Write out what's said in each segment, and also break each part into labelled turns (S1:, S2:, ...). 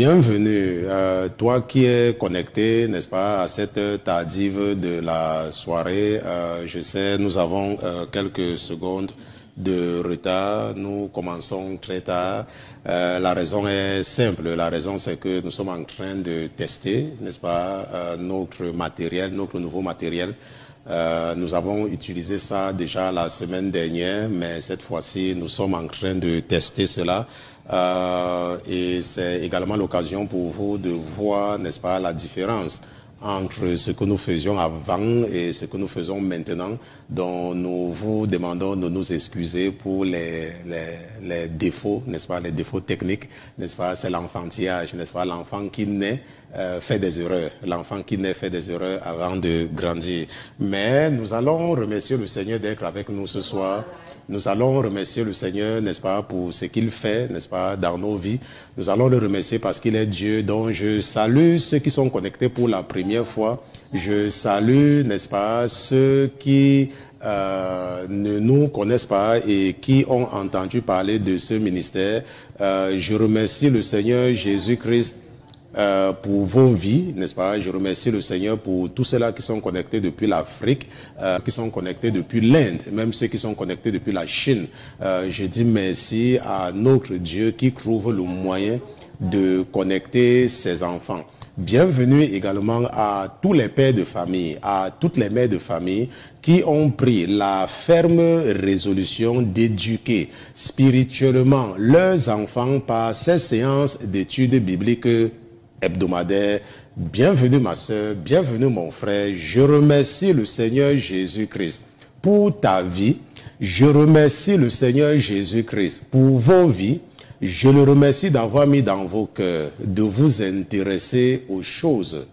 S1: Bienvenue, toi qui es connecté, n'est-ce pas, à cette heure tardive de la soirée. Je sais, nous avons quelques secondes de retard, nous commençons très tard. La raison est simple, la raison c'est que nous sommes en train de tester, n'est-ce pas, notre matériel, notre nouveau matériel. Nous avons utilisé ça déjà la semaine dernière, mais cette fois-ci, nous sommes en train de tester cela. Et c'est également l'occasion pour vous de voir, n'est-ce pas, la différence entre ce que nous faisions avant et ce que nous faisons maintenant. Donc, nous vous demandons de nous excuser pour les défauts, n'est-ce pas, les défauts techniques, n'est-ce pas, c'est l'enfantillage, n'est-ce pas, l'enfant qui naît fait des erreurs, l'enfant qui naît fait des erreurs avant de grandir. Mais nous allons remercier le Seigneur d'être avec nous ce soir. Nous allons remercier le Seigneur, n'est-ce pas, pour ce qu'il fait, n'est-ce pas, dans nos vies. Nous allons le remercier parce qu'il est Dieu. Donc, je salue ceux qui sont connectés pour la première fois. Je salue, n'est-ce pas, ceux qui ne nous connaissent pas et qui ont entendu parler de ce ministère. Je remercie le Seigneur Jésus-Christ pour vos vies, n'est-ce pas? Je remercie le Seigneur pour tous ceux-là qui sont connectés depuis l'Afrique, qui sont connectés depuis l'Inde, même ceux qui sont connectés depuis la Chine. Je dis merci à notre Dieu qui trouve le moyen de connecter ses enfants. Bienvenue également à tous les pères de famille, à toutes les mères de famille qui ont pris la ferme résolution d'éduquer spirituellement leurs enfants par ces séances d'études bibliques hebdomadaire. Bienvenue ma soeur, bienvenue mon frère. Je remercie le Seigneur Jésus-Christ pour ta vie. Je remercie le Seigneur Jésus-Christ pour vos vies. Je le remercie d'avoir mis dans vos cœurs de vous intéresser aux choses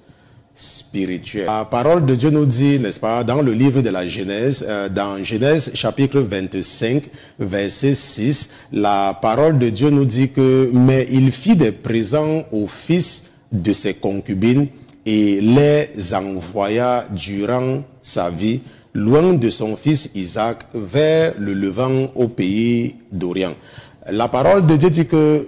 S1: spirituelles. La parole de Dieu nous dit, n'est-ce pas, dans le livre de la Genèse, dans Genèse chapitre 25, verset 6, la parole de Dieu nous dit que « Mais il fit des présents aux fils de ses concubines et les envoya durant sa vie loin de son fils Isaac vers le levant au pays d'Orient. » La parole de Dieu dit que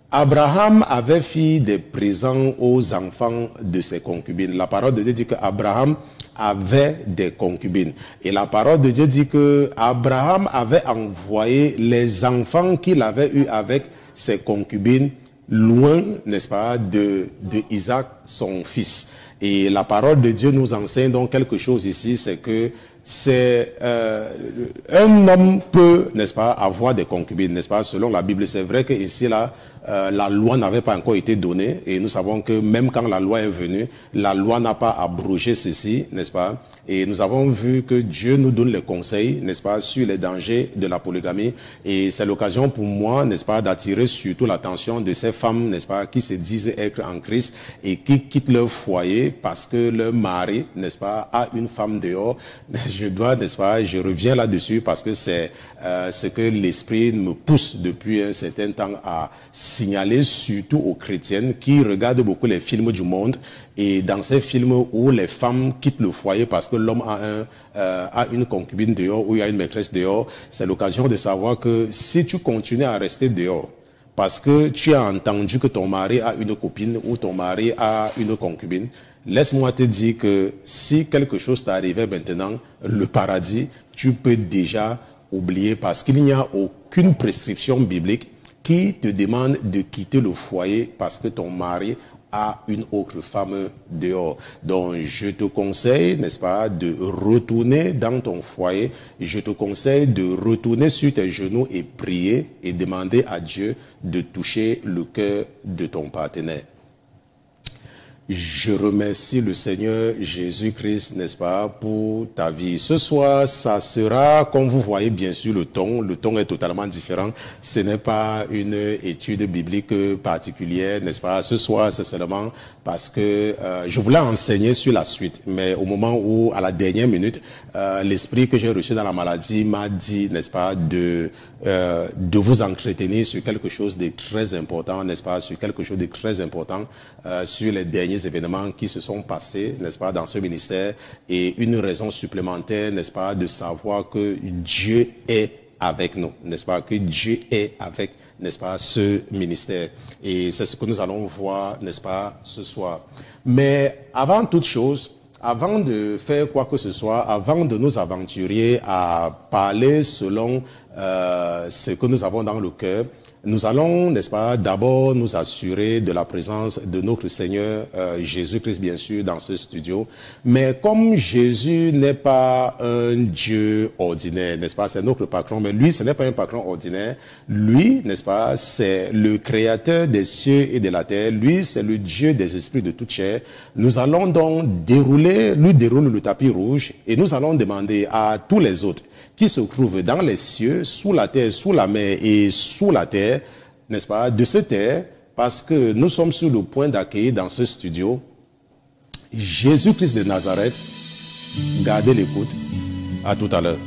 S1: Abraham avait fait des présents aux enfants de ses concubines. La parole de Dieu dit que Abraham avait des concubines. Et la parole de Dieu dit que Abraham avait envoyé les enfants qu'il avait eus avec ses concubines loin, n'est-ce pas, de Isaac, son fils. Et la parole de Dieu nous enseigne donc quelque chose ici, c'est que c'est un homme peut, n'est-ce pas, avoir des concubines, n'est-ce pas, selon la Bible. C'est vrai que ici là, la loi n'avait pas encore été donnée et nous savons que même quand la loi est venue, la loi n'a pas abrogé ceci, n'est-ce pas? Et nous avons vu que Dieu nous donne les conseils, n'est-ce pas, sur les dangers de la polygamie. Et c'est l'occasion pour moi, n'est-ce pas, d'attirer surtout l'attention de ces femmes, n'est-ce pas, qui se disent être en Christ et qui quittent leur foyer parce que leur mari, n'est-ce pas, a une femme dehors. Je dois, n'est-ce pas, je reviens là-dessus parce que c'est ce que l'Esprit me pousse depuis un certain temps à signaler, surtout aux chrétiennes qui regardent beaucoup les films du monde. Et dans ces films où les femmes quittent le foyer parce que l'homme a une concubine dehors ou il y a une maîtresse dehors, c'est l'occasion de savoir que si tu continues à rester dehors parce que tu as entendu que ton mari a une copine ou ton mari a une concubine, laisse-moi te dire que si quelque chose t'arrivait maintenant, le paradis, tu peux déjà oublier parce qu'il n'y a aucune prescription biblique qui te demande de quitter le foyer parce que ton mari a une autre femme dehors. Donc, je te conseille, n'est-ce pas, de retourner dans ton foyer. Je te conseille de retourner sur tes genoux et prier et demander à Dieu de toucher le cœur de ton partenaire. Je remercie le Seigneur Jésus-Christ, n'est-ce pas, pour ta vie. Ce soir, ça sera, comme vous voyez bien sûr, le ton est totalement différent. Ce n'est pas une étude biblique particulière, n'est-ce pas. Ce soir, c'est seulement parce que je voulais enseigner sur la suite, mais au moment où, à la dernière minute, l'esprit que j'ai reçu dans la maladie m'a dit, n'est-ce pas, de vous entretenir sur quelque chose de très important, n'est-ce pas, sur quelque chose de très important, sur les derniers événements qui se sont passés, n'est-ce pas, dans ce ministère, et une raison supplémentaire, n'est-ce pas, de savoir que Dieu est avec nous, n'est-ce pas? Que Dieu est avec, n'est-ce pas, ce ministère. Et c'est ce que nous allons voir, n'est-ce pas, ce soir. Mais avant toute chose, avant de faire quoi que ce soit, avant de nous aventurer à parler selon ce que nous avons dans le cœur, nous allons, n'est-ce pas, d'abord nous assurer de la présence de notre Seigneur Jésus-Christ, bien sûr, dans ce studio. Mais comme Jésus n'est pas un Dieu ordinaire, n'est-ce pas, c'est notre patron, mais lui, ce n'est pas un patron ordinaire. Lui, n'est-ce pas, c'est le créateur des cieux et de la terre. Lui, c'est le Dieu des esprits de toute chair. Nous allons donc lui dérouler le tapis rouge et nous allons demander à tous les autres qui se trouvent dans les cieux, sous la terre, sous la mer et sous la terre, n'est-ce pas, de se taire, parce que nous sommes sur le point d'accueillir dans ce studio Jésus-Christ de Nazareth. Gardez l'écoute. À tout à l'heure.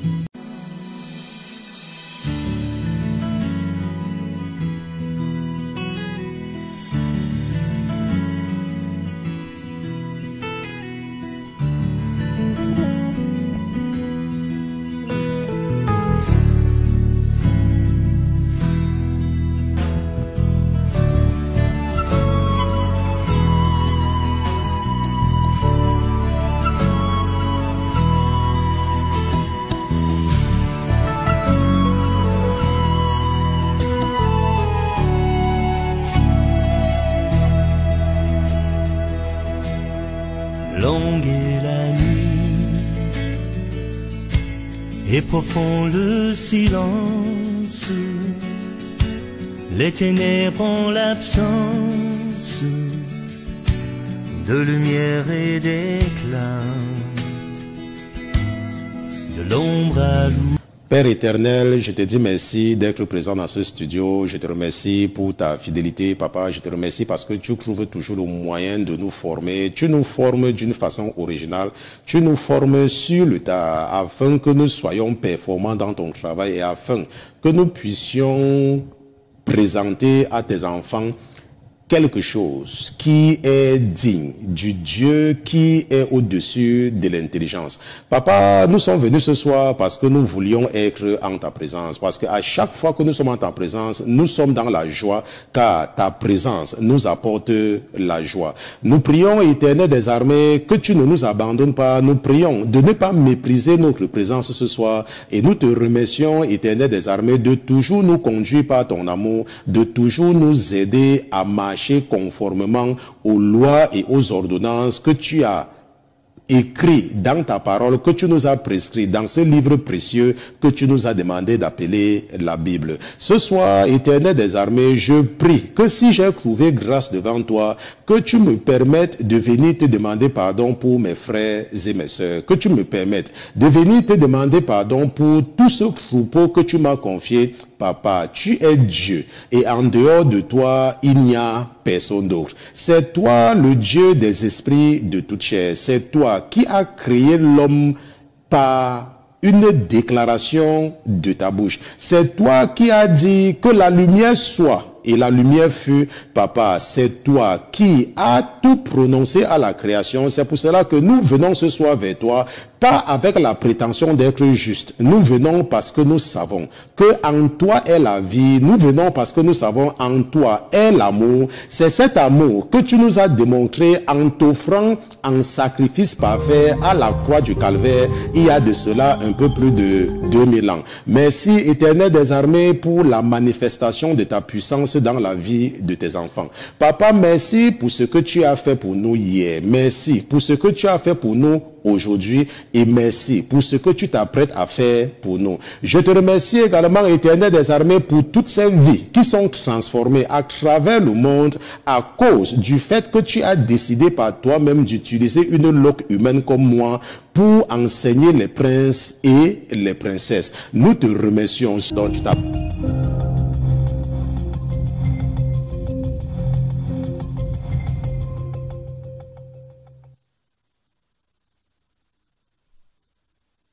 S2: Longue est la nuit et profond le silence, les ténèbres ont l'absence de lumière et d'éclat, de l'ombre à l'eau.
S1: Père éternel, je te dis merci d'être présent dans ce studio. Je te remercie pour ta fidélité, papa. Je te remercie parce que tu trouves toujours le moyen de nous former. Tu nous formes d'une façon originale. Tu nous formes sur le tas afin que nous soyons performants dans ton travail et afin que nous puissions présenter à tes enfants quelque chose qui est digne du Dieu qui est au-dessus de l'intelligence. Papa, nous sommes venus ce soir parce que nous voulions être en ta présence. Parce qu'à chaque fois que nous sommes en ta présence, nous sommes dans la joie, car ta présence nous apporte la joie. Nous prions, Éternel des armées, que tu ne nous abandonnes pas. Nous prions de ne pas mépriser notre présence ce soir. Et nous te remercions, Éternel des armées, de toujours nous conduire par ton amour, de toujours nous aider à marcher conformément aux lois et aux ordonnances que tu as écrit dans ta parole, que tu nous as prescrit dans ce livre précieux que tu nous as demandé d'appeler la Bible. Ce soir, Éternel des armées, je prie que si j'ai trouvé grâce devant toi, que tu me permettes de venir te demander pardon pour mes frères et mes sœurs, que tu me permettes de venir te demander pardon pour tout ce troupeau que tu m'as confié. Papa, tu es Dieu et en dehors de toi, il n'y a personne d'autre. C'est toi le Dieu des esprits de toute chair. C'est toi qui as créé l'homme par une déclaration de ta bouche. C'est toi qui as dit que la lumière soit. Et la lumière fut, papa, c'est toi qui as tout prononcé à la création. C'est pour cela que nous venons ce soir vers toi, pas avec la prétention d'être juste. Nous venons parce que nous savons que en toi est la vie. Nous venons parce que nous savons en toi est l'amour. C'est cet amour que tu nous as démontré en t'offrant en sacrifice parfait à la croix du Calvaire il y a de cela un peu plus de 2000 ans. Merci, Éternel des armées, pour la manifestation de ta puissance dans la vie de tes enfants. Papa, merci pour ce que tu as fait pour nous hier. Merci pour ce que tu as fait pour nous aujourd'hui et merci pour ce que tu t'apprêtes à faire pour nous. Je te remercie également, Éternel des armées, pour toutes ces vies qui sont transformées à travers le monde à cause du fait que tu as décidé par toi-même d'utiliser une loque humaine comme moi pour enseigner les princes et les princesses. Nous te remercions dont tu t'as...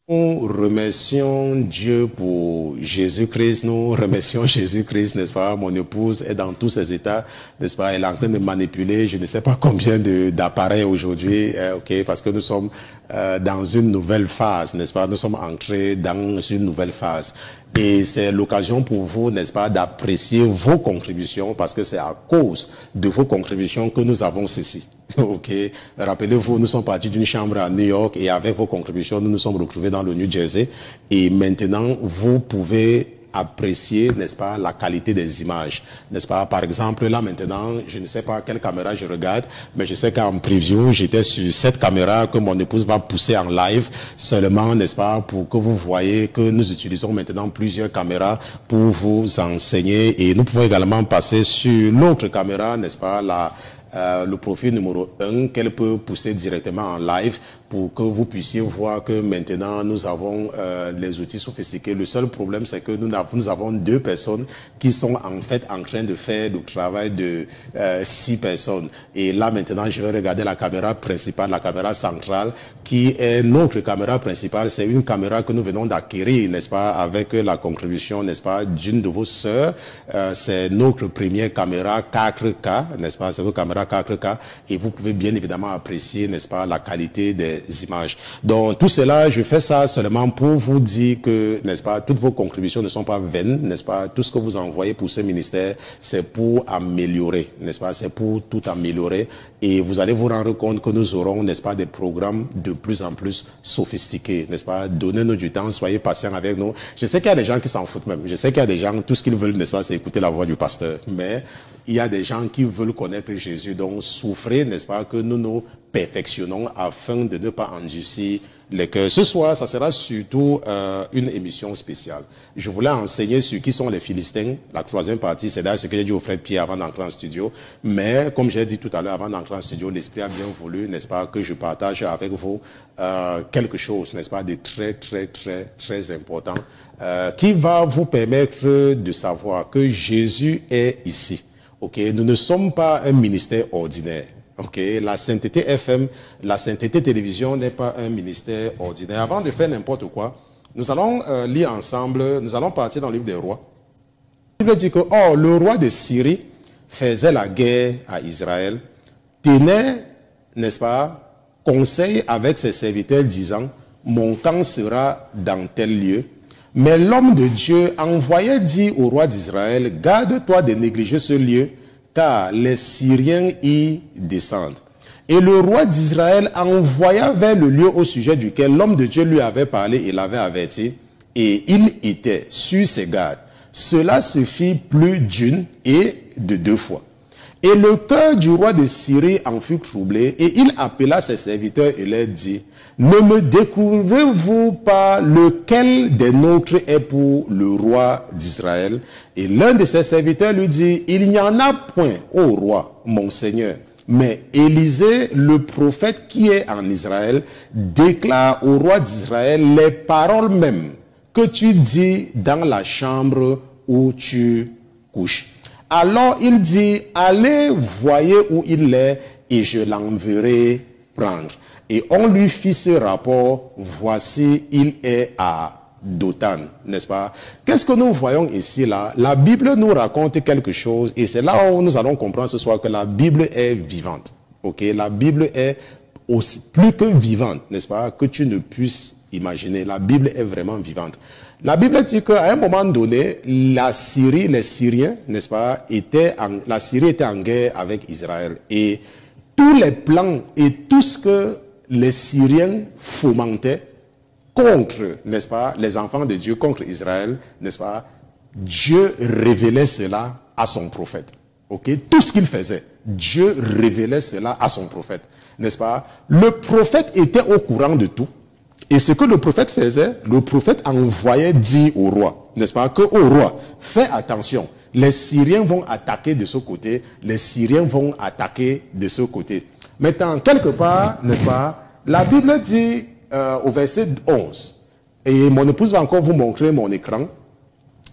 S1: Nous remercions Dieu pour Jésus-Christ. Nous remercions Jésus-Christ, n'est-ce pas? Mon épouse est dans tous ses états, n'est-ce pas? Elle est en train de manipuler, je ne sais pas combien d'appareils aujourd'hui, ok, parce que nous sommes dans une nouvelle phase, n'est-ce pas? Nous sommes entrés dans une nouvelle phase. Et c'est l'occasion pour vous, n'est-ce pas, d'apprécier vos contributions, parce que c'est à cause de vos contributions que nous avons ceci. Ok. Rappelez-vous, nous sommes partis d'une chambre à New York et avec vos contributions, nous nous sommes retrouvés dans le New Jersey. Et maintenant, vous pouvez apprécier, n'est-ce pas, la qualité des images, n'est-ce pas? Par exemple, là maintenant, je ne sais pas quelle caméra je regarde, mais je sais qu'en preview, j'étais sur cette caméra que mon épouse va pousser en live seulement, n'est-ce pas, pour que vous voyez que nous utilisons maintenant plusieurs caméras pour vous enseigner, et nous pouvons également passer sur l'autre caméra, n'est-ce pas, le profil numéro 1 qu'elle peut pousser directement en live pour que vous puissiez voir que maintenant nous avons les outils sophistiqués. Le seul problème, c'est que nous avons 2 personnes qui sont en fait en train de faire le travail de 6 personnes. Et là maintenant, je vais regarder la caméra principale, la caméra centrale, qui est notre caméra principale. C'est une caméra que nous venons d'acquérir, n'est-ce pas, avec la contribution, n'est-ce pas, d'une de vos sœurs. C'est notre première caméra 4K, n'est-ce pas, c'est votre caméra 4K, et vous pouvez bien évidemment apprécier, n'est-ce pas, la qualité des images. Donc tout cela, je fais ça seulement pour vous dire que, n'est-ce pas, toutes vos contributions ne sont pas vaines, n'est-ce pas, tout ce que vous envoyez pour ce ministère, c'est pour améliorer, n'est-ce pas, c'est pour tout améliorer, et vous allez vous rendre compte que nous aurons, n'est-ce pas, des programmes de plus en plus sophistiqués, n'est-ce pas. Donnez-nous du temps, soyez patients avec nous. Je sais qu'il y a des gens qui s'en foutent même, je sais qu'il y a des gens, tout ce qu'ils veulent, n'est-ce pas, c'est écouter la voix du pasteur, mais il y a des gens qui veulent connaître Jésus, donc souffrez, n'est-ce pas, que nous nous perfectionnons afin de ne pas endurcir les cœurs. Ce soir, ça sera surtout une émission spéciale. Je voulais enseigner sur qui sont les Philistins. La 3e partie, c'est d'ailleurs ce que j'ai dit au frère Pierre avant d'entrer en studio. Mais, comme j'ai dit tout à l'heure, avant d'entrer en studio, l'Esprit a bien voulu, n'est-ce pas, que je partage avec vous quelque chose, n'est-ce pas, de très, très, très, très important, qui va vous permettre de savoir que Jésus est ici. Ok, nous ne sommes pas un ministère ordinaire. Ok, la Sainteté FM, la Sainteté Télévision n'est pas un ministère ordinaire. Avant de faire n'importe quoi, nous allons lire ensemble, nous allons partir dans le livre des rois. La Bible dit que, oh, le roi de Syrie faisait la guerre à Israël, tenait, n'est-ce pas, conseil avec ses serviteurs disant, mon camp sera dans tel lieu. Mais l'homme de Dieu envoyait dire au roi d'Israël, garde-toi de négliger ce lieu, car les Syriens y descendent. Et le roi d'Israël envoya vers le lieu au sujet duquel l'homme de Dieu lui avait parlé et l'avait averti, et il était sur ses gardes. Cela se fit plus d'une et de 2 fois. Et le cœur du roi de Syrie en fut troublé, et il appela ses serviteurs et leur dit, ne me découvrez-vous pas lequel des nôtres est pour le roi d'Israël? Et l'un de ses serviteurs lui dit, il n'y en a point, ô roi, mon seigneur. Mais Élisée, le prophète qui est en Israël, déclare au roi d'Israël les paroles mêmes que tu dis dans la chambre où tu couches. Alors il dit, allez, voyez où il est, et je l'enverrai prendre. Et on lui fit ce rapport, voici, il est à Dothan, n'est-ce pas? Qu'est-ce que nous voyons ici, là? La Bible nous raconte quelque chose, et c'est là où nous allons comprendre ce soir que la Bible est vivante. Ok? La Bible est aussi, plus que vivante, n'est-ce pas? Que tu ne puisses imaginer. La Bible est vraiment vivante. La Bible dit qu'à un moment donné, la Syrie, les Syriens, n'est-ce pas, la Syrie était en guerre avec Israël. Et tous les plans et tout ce que les Syriens fomentaient contre, n'est-ce pas, les enfants de Dieu, contre Israël, n'est-ce pas, Dieu révélait cela à son prophète. Ok? Tout ce qu'il faisait, Dieu révélait cela à son prophète, n'est-ce pas? Le prophète était au courant de tout. Et ce que le prophète faisait, le prophète envoyait dire au roi, n'est-ce pas, que au roi, fais attention, les Syriens vont attaquer de ce côté, les Syriens vont attaquer de ce côté. Maintenant, quelque part, n'est-ce pas, la Bible dit au verset 11, et mon épouse va encore vous montrer mon écran,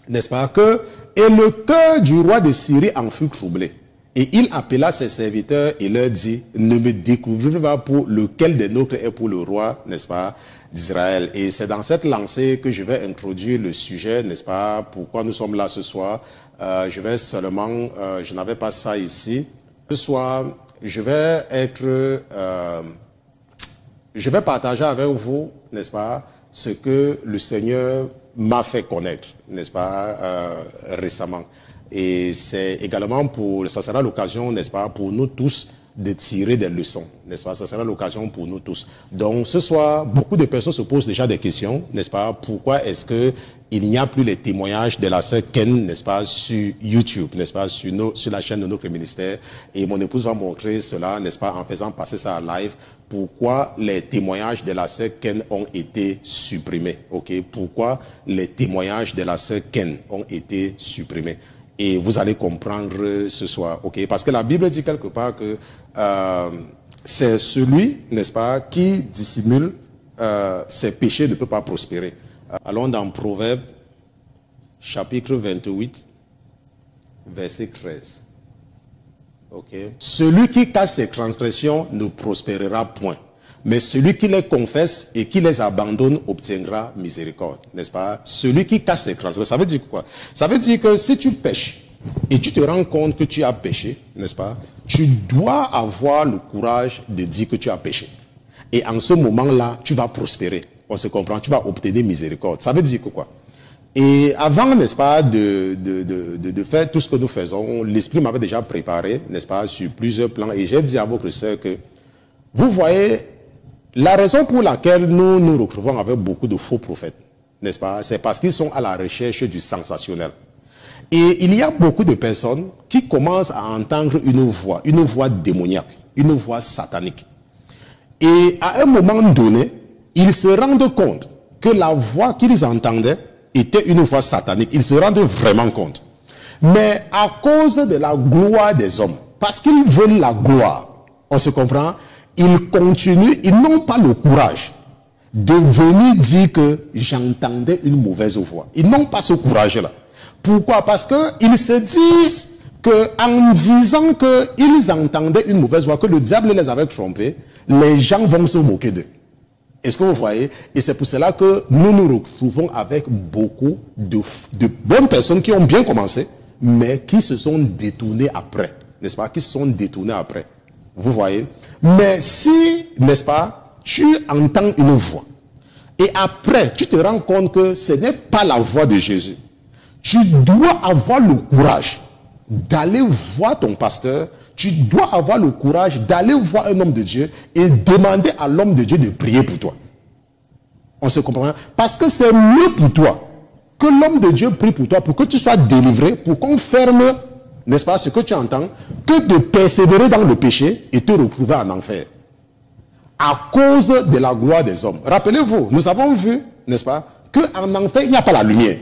S1: n'est-ce pas, que, et le cœur du roi de Syrie en fut troublé. Et il appela ses serviteurs et leur dit, ne me découvrez pas pour lequel des nôtres est pour le roi, n'est-ce pas, d'Israël. Et c'est dans cette lancée que je vais introduire le sujet, n'est-ce pas, pourquoi nous sommes là ce soir. Je vais seulement, je n'avais pas ça ici. Ce soir, je vais être je vais partager avec vous, n'est-ce pas, ce que le Seigneur m'a fait connaître, n'est-ce pas, récemment. Et c'est également ça sera l'occasion, n'est-ce pas, pour nous tous de tirer des leçons, n'est-ce pas? Ça sera l'occasion pour nous tous. Donc, ce soir, beaucoup de personnes se posent déjà des questions, n'est-ce pas? Pourquoi est-ce que il n'y a plus les témoignages de la sœur Ken, n'est-ce pas, sur YouTube, n'est-ce pas, sur la chaîne de notre ministère? Et mon épouse va montrer cela, n'est-ce pas, en faisant passer ça en live. Pourquoi les témoignages de la sœur Ken ont été supprimés, ok? Pourquoi les témoignages de la sœur Ken ont été supprimés? Et vous allez comprendre ce soir, ok? Parce que la Bible dit quelque part que c'est celui, n'est-ce pas, qui dissimule ses péchés ne peut pas prospérer. Allons dans Proverbe, chapitre 28, verset 13. Ok? Celui qui cache ses transgressions ne prospérera point. Mais celui qui les confesse et qui les abandonne obtiendra miséricorde. N'est-ce pas? Celui qui cache ses transgressions. Ça veut dire quoi? Ça veut dire que si tu pêches et tu te rends compte que tu as péché, n'est-ce pas? Tu dois avoir le courage de dire que tu as péché. Et en ce moment-là, tu vas prospérer. On se comprend? Tu vas obtenir miséricorde. Ça veut dire que quoi? Et avant, n'est-ce pas, de faire tout ce que nous faisons, l'Esprit m'avait déjà préparé, n'est-ce pas, sur plusieurs plans. Et j'ai dit à votre sœur que, vous voyez, la raison pour laquelle nous nous retrouvons avec beaucoup de faux prophètes, n'est-ce pas, c'est parce qu'ils sont à la recherche du sensationnel. Et il y a beaucoup de personnes qui commencent à entendre une voix démoniaque, une voix satanique. Et à un moment donné, ils se rendent compte que la voix qu'ils entendaient était une voix satanique. Ils se rendent vraiment compte. Mais à cause de la gloire des hommes, parce qu'ils veulent la gloire, on se comprend, ils continuent, ils n'ont pas le courage de venir dire que j'entendais une mauvaise voix. Ils n'ont pas ce courage-là. Pourquoi? Parce qu'ils se disent qu'en disant qu'ils entendaient une mauvaise voix, que le diable les avait trompés, les gens vont se moquer d'eux. Est-ce que vous voyez? Et c'est pour cela que nous nous retrouvons avec beaucoup de bonnes personnes qui ont bien commencé, mais qui se sont détournées après. N'est-ce pas? Qui se sont détournées après. Vous voyez? Mais si, n'est-ce pas, tu entends une voix, et après, tu te rends compte que ce n'est pas la voix de Jésus, tu dois avoir le courage d'aller voir ton pasteur, tu dois avoir le courage d'aller voir un homme de Dieu et demander à l'homme de Dieu de prier pour toi. On se comprend? Parce que c'est mieux pour toi que l'homme de Dieu prie pour toi, pour que tu sois délivré, pour qu'on ferme, n'est-ce pas, ce que tu entends, que de persévérer dans le péché et te retrouver en enfer. À cause de la gloire des hommes. Rappelez-vous, nous avons vu, n'est-ce pas, qu'en enfer, il n'y a pas la lumière.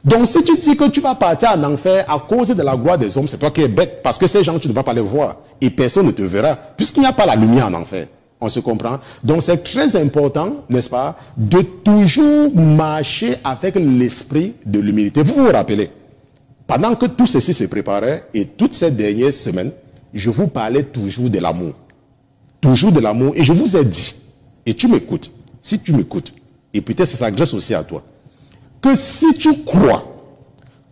S1: Donc si tu dis que tu vas partir en enfer à cause de la gloire des hommes, c'est toi qui es bête, parce que ces gens, tu ne vas pas les voir. Et personne ne te verra, puisqu'il n'y a pas la lumière en enfer. On se comprend? Donc c'est très important, n'est-ce pas, de toujours marcher avec l'esprit de l'humilité. Vous vous rappelez, pendant que tout ceci se préparait, et toutes ces dernières semaines, je vous parlais toujours de l'amour. Toujours de l'amour. Et je vous ai dit, et tu m'écoutes, si tu m'écoutes, et peut-être ça s'adresse aussi à toi, que si tu crois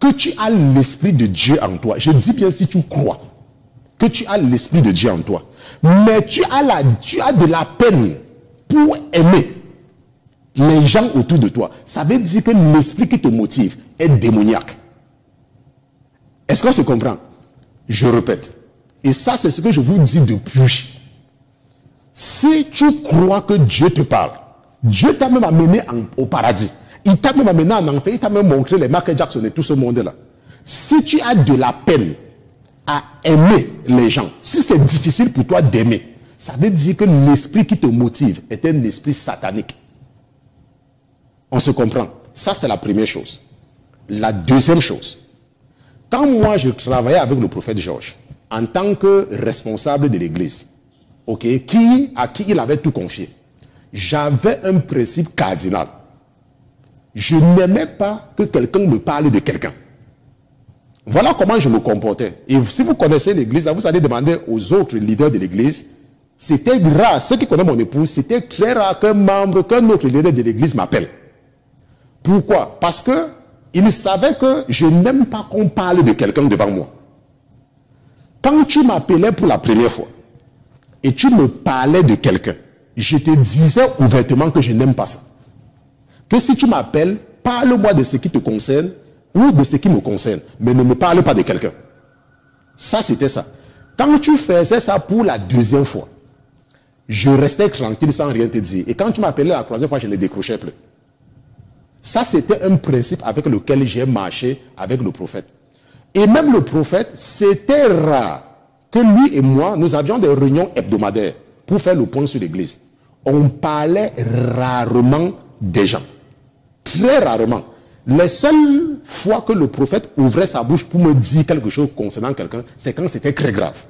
S1: que tu as l'esprit de Dieu en toi, je dis bien si tu crois que tu as l'esprit de Dieu en toi, mais tu as de la peine pour aimer les gens autour de toi, ça veut dire que l'esprit qui te motive est démoniaque. Est-ce qu'on se comprend? Je répète. Et ça, c'est ce que je vous dis depuis. Si tu crois que Dieu te parle, Dieu t'a même amené au paradis. Il t'a même amené en enfer, il t'a même montré les Michael Jackson et tout ce monde-là. Si tu as de la peine à aimer les gens, si c'est difficile pour toi d'aimer, ça veut dire que l'esprit qui te motive est un esprit satanique. On se comprend? Ça, c'est la première chose. La deuxième chose, quand moi je travaillais avec le prophète Georges, en tant que responsable de l'église, ok, à qui il avait tout confié, j'avais un principe cardinal. Je n'aimais pas que quelqu'un me parle de quelqu'un. Voilà comment je me comportais. Et si vous connaissez l'église, là, vous allez demander aux autres leaders de l'église. C'était rare, ceux qui connaissent mon épouse, c'était très rare qu'un autre leader de l'église m'appelle. Pourquoi? Parce que il savait que je n'aime pas qu'on parle de quelqu'un devant moi. Quand tu m'appelais pour la première fois, et tu me parlais de quelqu'un, je te disais ouvertement que je n'aime pas ça. Que si tu m'appelles, parle-moi de ce qui te concerne ou de ce qui me concerne, mais ne me parle pas de quelqu'un. Ça, c'était ça. Quand tu faisais ça pour la deuxième fois, je restais tranquille sans rien te dire. Et quand tu m'appelais la troisième fois, je ne décrochais plus. Ça, c'était un principe avec lequel j'ai marché avec le prophète. Et même le prophète, c'était rare que lui et moi, nous avions des réunions hebdomadaires pour faire le point sur l'église. On parlait rarement des gens. Très rarement. Les seules fois que le prophète ouvrait sa bouche pour me dire quelque chose concernant quelqu'un, c'est quand c'était très grave.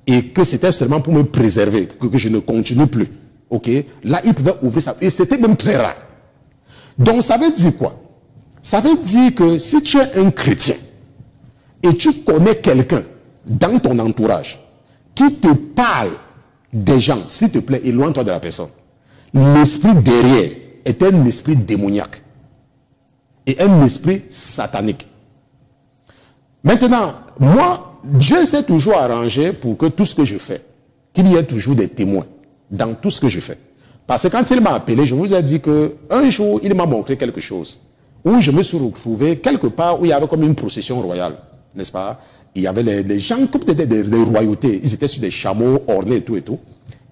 S1: Et que c'était seulement pour me préserver, que je ne continue plus. Ok? Là, il pouvait ouvrir ça. Et c'était même très rare. Donc, ça veut dire quoi? Ça veut dire que si tu es un chrétien et tu connais quelqu'un dans ton entourage qui te parle des gens, s'il te plaît, éloigne-toi de la personne. L'esprit derrière est un esprit démoniaque et un esprit satanique. Maintenant, moi, Dieu s'est toujours arrangé pour que tout ce que je fais, qu'il y ait toujours des témoins dans tout ce que je fais. Parce que quand il m'a appelé, je vous ai dit qu'un jour, il m'a montré quelque chose où je me suis retrouvé quelque part où il y avait comme une procession royale, n'est-ce pas? Il y avait les gens comme des royautés, ils étaient sur des chameaux ornés et tout et tout.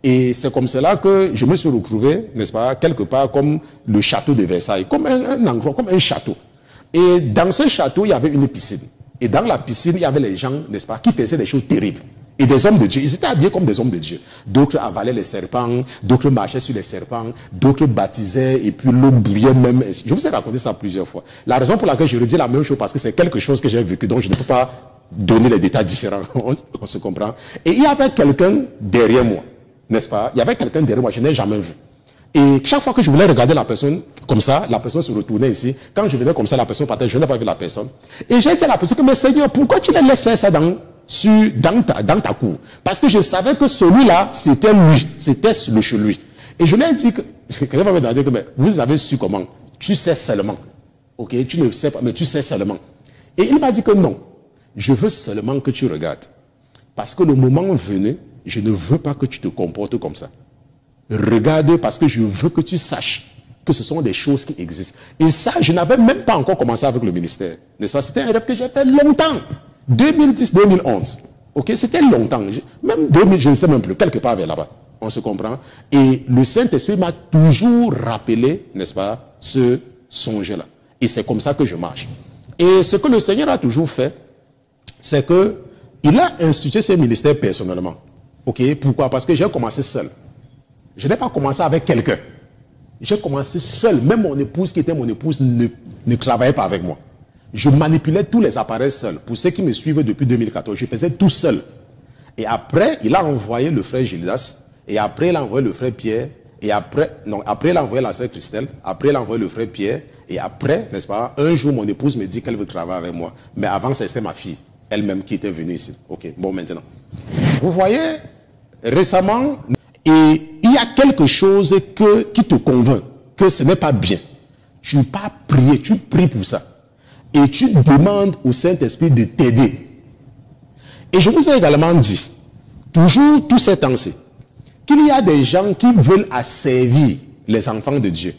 S1: Et c'est comme cela que je me suis retrouvé, n'est-ce pas, quelque part comme le château de Versailles, comme un endroit, comme un château. Et dans ce château, il y avait une piscine. Et dans la piscine, il y avait les gens, n'est-ce pas, qui faisaient des choses terribles. Et des hommes de Dieu, ils étaient habillés comme des hommes de Dieu. D'autres avalaient les serpents, d'autres marchaient sur les serpents, d'autres baptisaient et puis l'eau brillait même. Je vous ai raconté ça plusieurs fois. La raison pour laquelle je redis la même chose, parce que c'est quelque chose que j'ai vécu, donc je ne peux pas donner les détails différents, on se comprend. Et il y avait quelqu'un derrière moi, n'est-ce pas? Il y avait quelqu'un derrière moi, je n'ai jamais vu. Et chaque fois que je voulais regarder la personne comme ça, la personne se retournait ici. Quand je venais comme ça, la personne partait, je n'ai pas vu la personne. Et j'ai dit à la personne que, mais Seigneur, pourquoi tu les laisses faire ça dans ta cour? Parce que je savais que celui-là, c'était lui, c'était le chez lui. Et je lui ai dit que, quelqu'un va me demander que, mais vous avez su comment? Tu sais seulement. Ok, tu ne sais pas, mais tu sais seulement. Et il m'a dit que non, je veux seulement que tu regardes. Parce que le moment venu, je ne veux pas que tu te comportes comme ça. Regarde, parce que je veux que tu saches que ce sont des choses qui existent. Et ça, je n'avais même pas encore commencé avec le ministère. N'est-ce pas? C'était un rêve que j'ai fait longtemps. 2010-2011. Ok, c'était longtemps. Même 2000, je ne sais même plus, quelque part vers là-bas. On se comprend. Et le Saint-Esprit m'a toujours rappelé, n'est-ce pas, ce songe-là. Et c'est comme ça que je marche. Et ce que le Seigneur a toujours fait, c'est que il a institué ce ministère personnellement. Ok, pourquoi? Parce que j'ai commencé seul. Je n'ai pas commencé avec quelqu'un. J'ai commencé seul. Même mon épouse qui était mon épouse ne travaillait pas avec moi. Je manipulais tous les appareils seul. Pour ceux qui me suivent depuis 2014, je faisais tout seul. Et après, il a envoyé le frère Gildas. Et après, il a envoyé le frère Pierre. Et après, il a envoyé la sœur Christelle. Après, il a envoyé le frère Pierre. Et après, n'est-ce pas, un jour, mon épouse me dit qu'elle veut travailler avec moi. Mais avant, c'était ma fille, elle-même, qui était venue ici. Ok, bon, maintenant. Vous voyez, récemment, et il y a quelque chose qui te convainc que ce n'est pas bien. Tu n'as pas prié, tu pries pour ça. Et tu demandes au Saint-Esprit de t'aider. Et je vous ai également dit, toujours tous ces temps-ci, qu'il y a des gens qui veulent asservir les enfants de Dieu.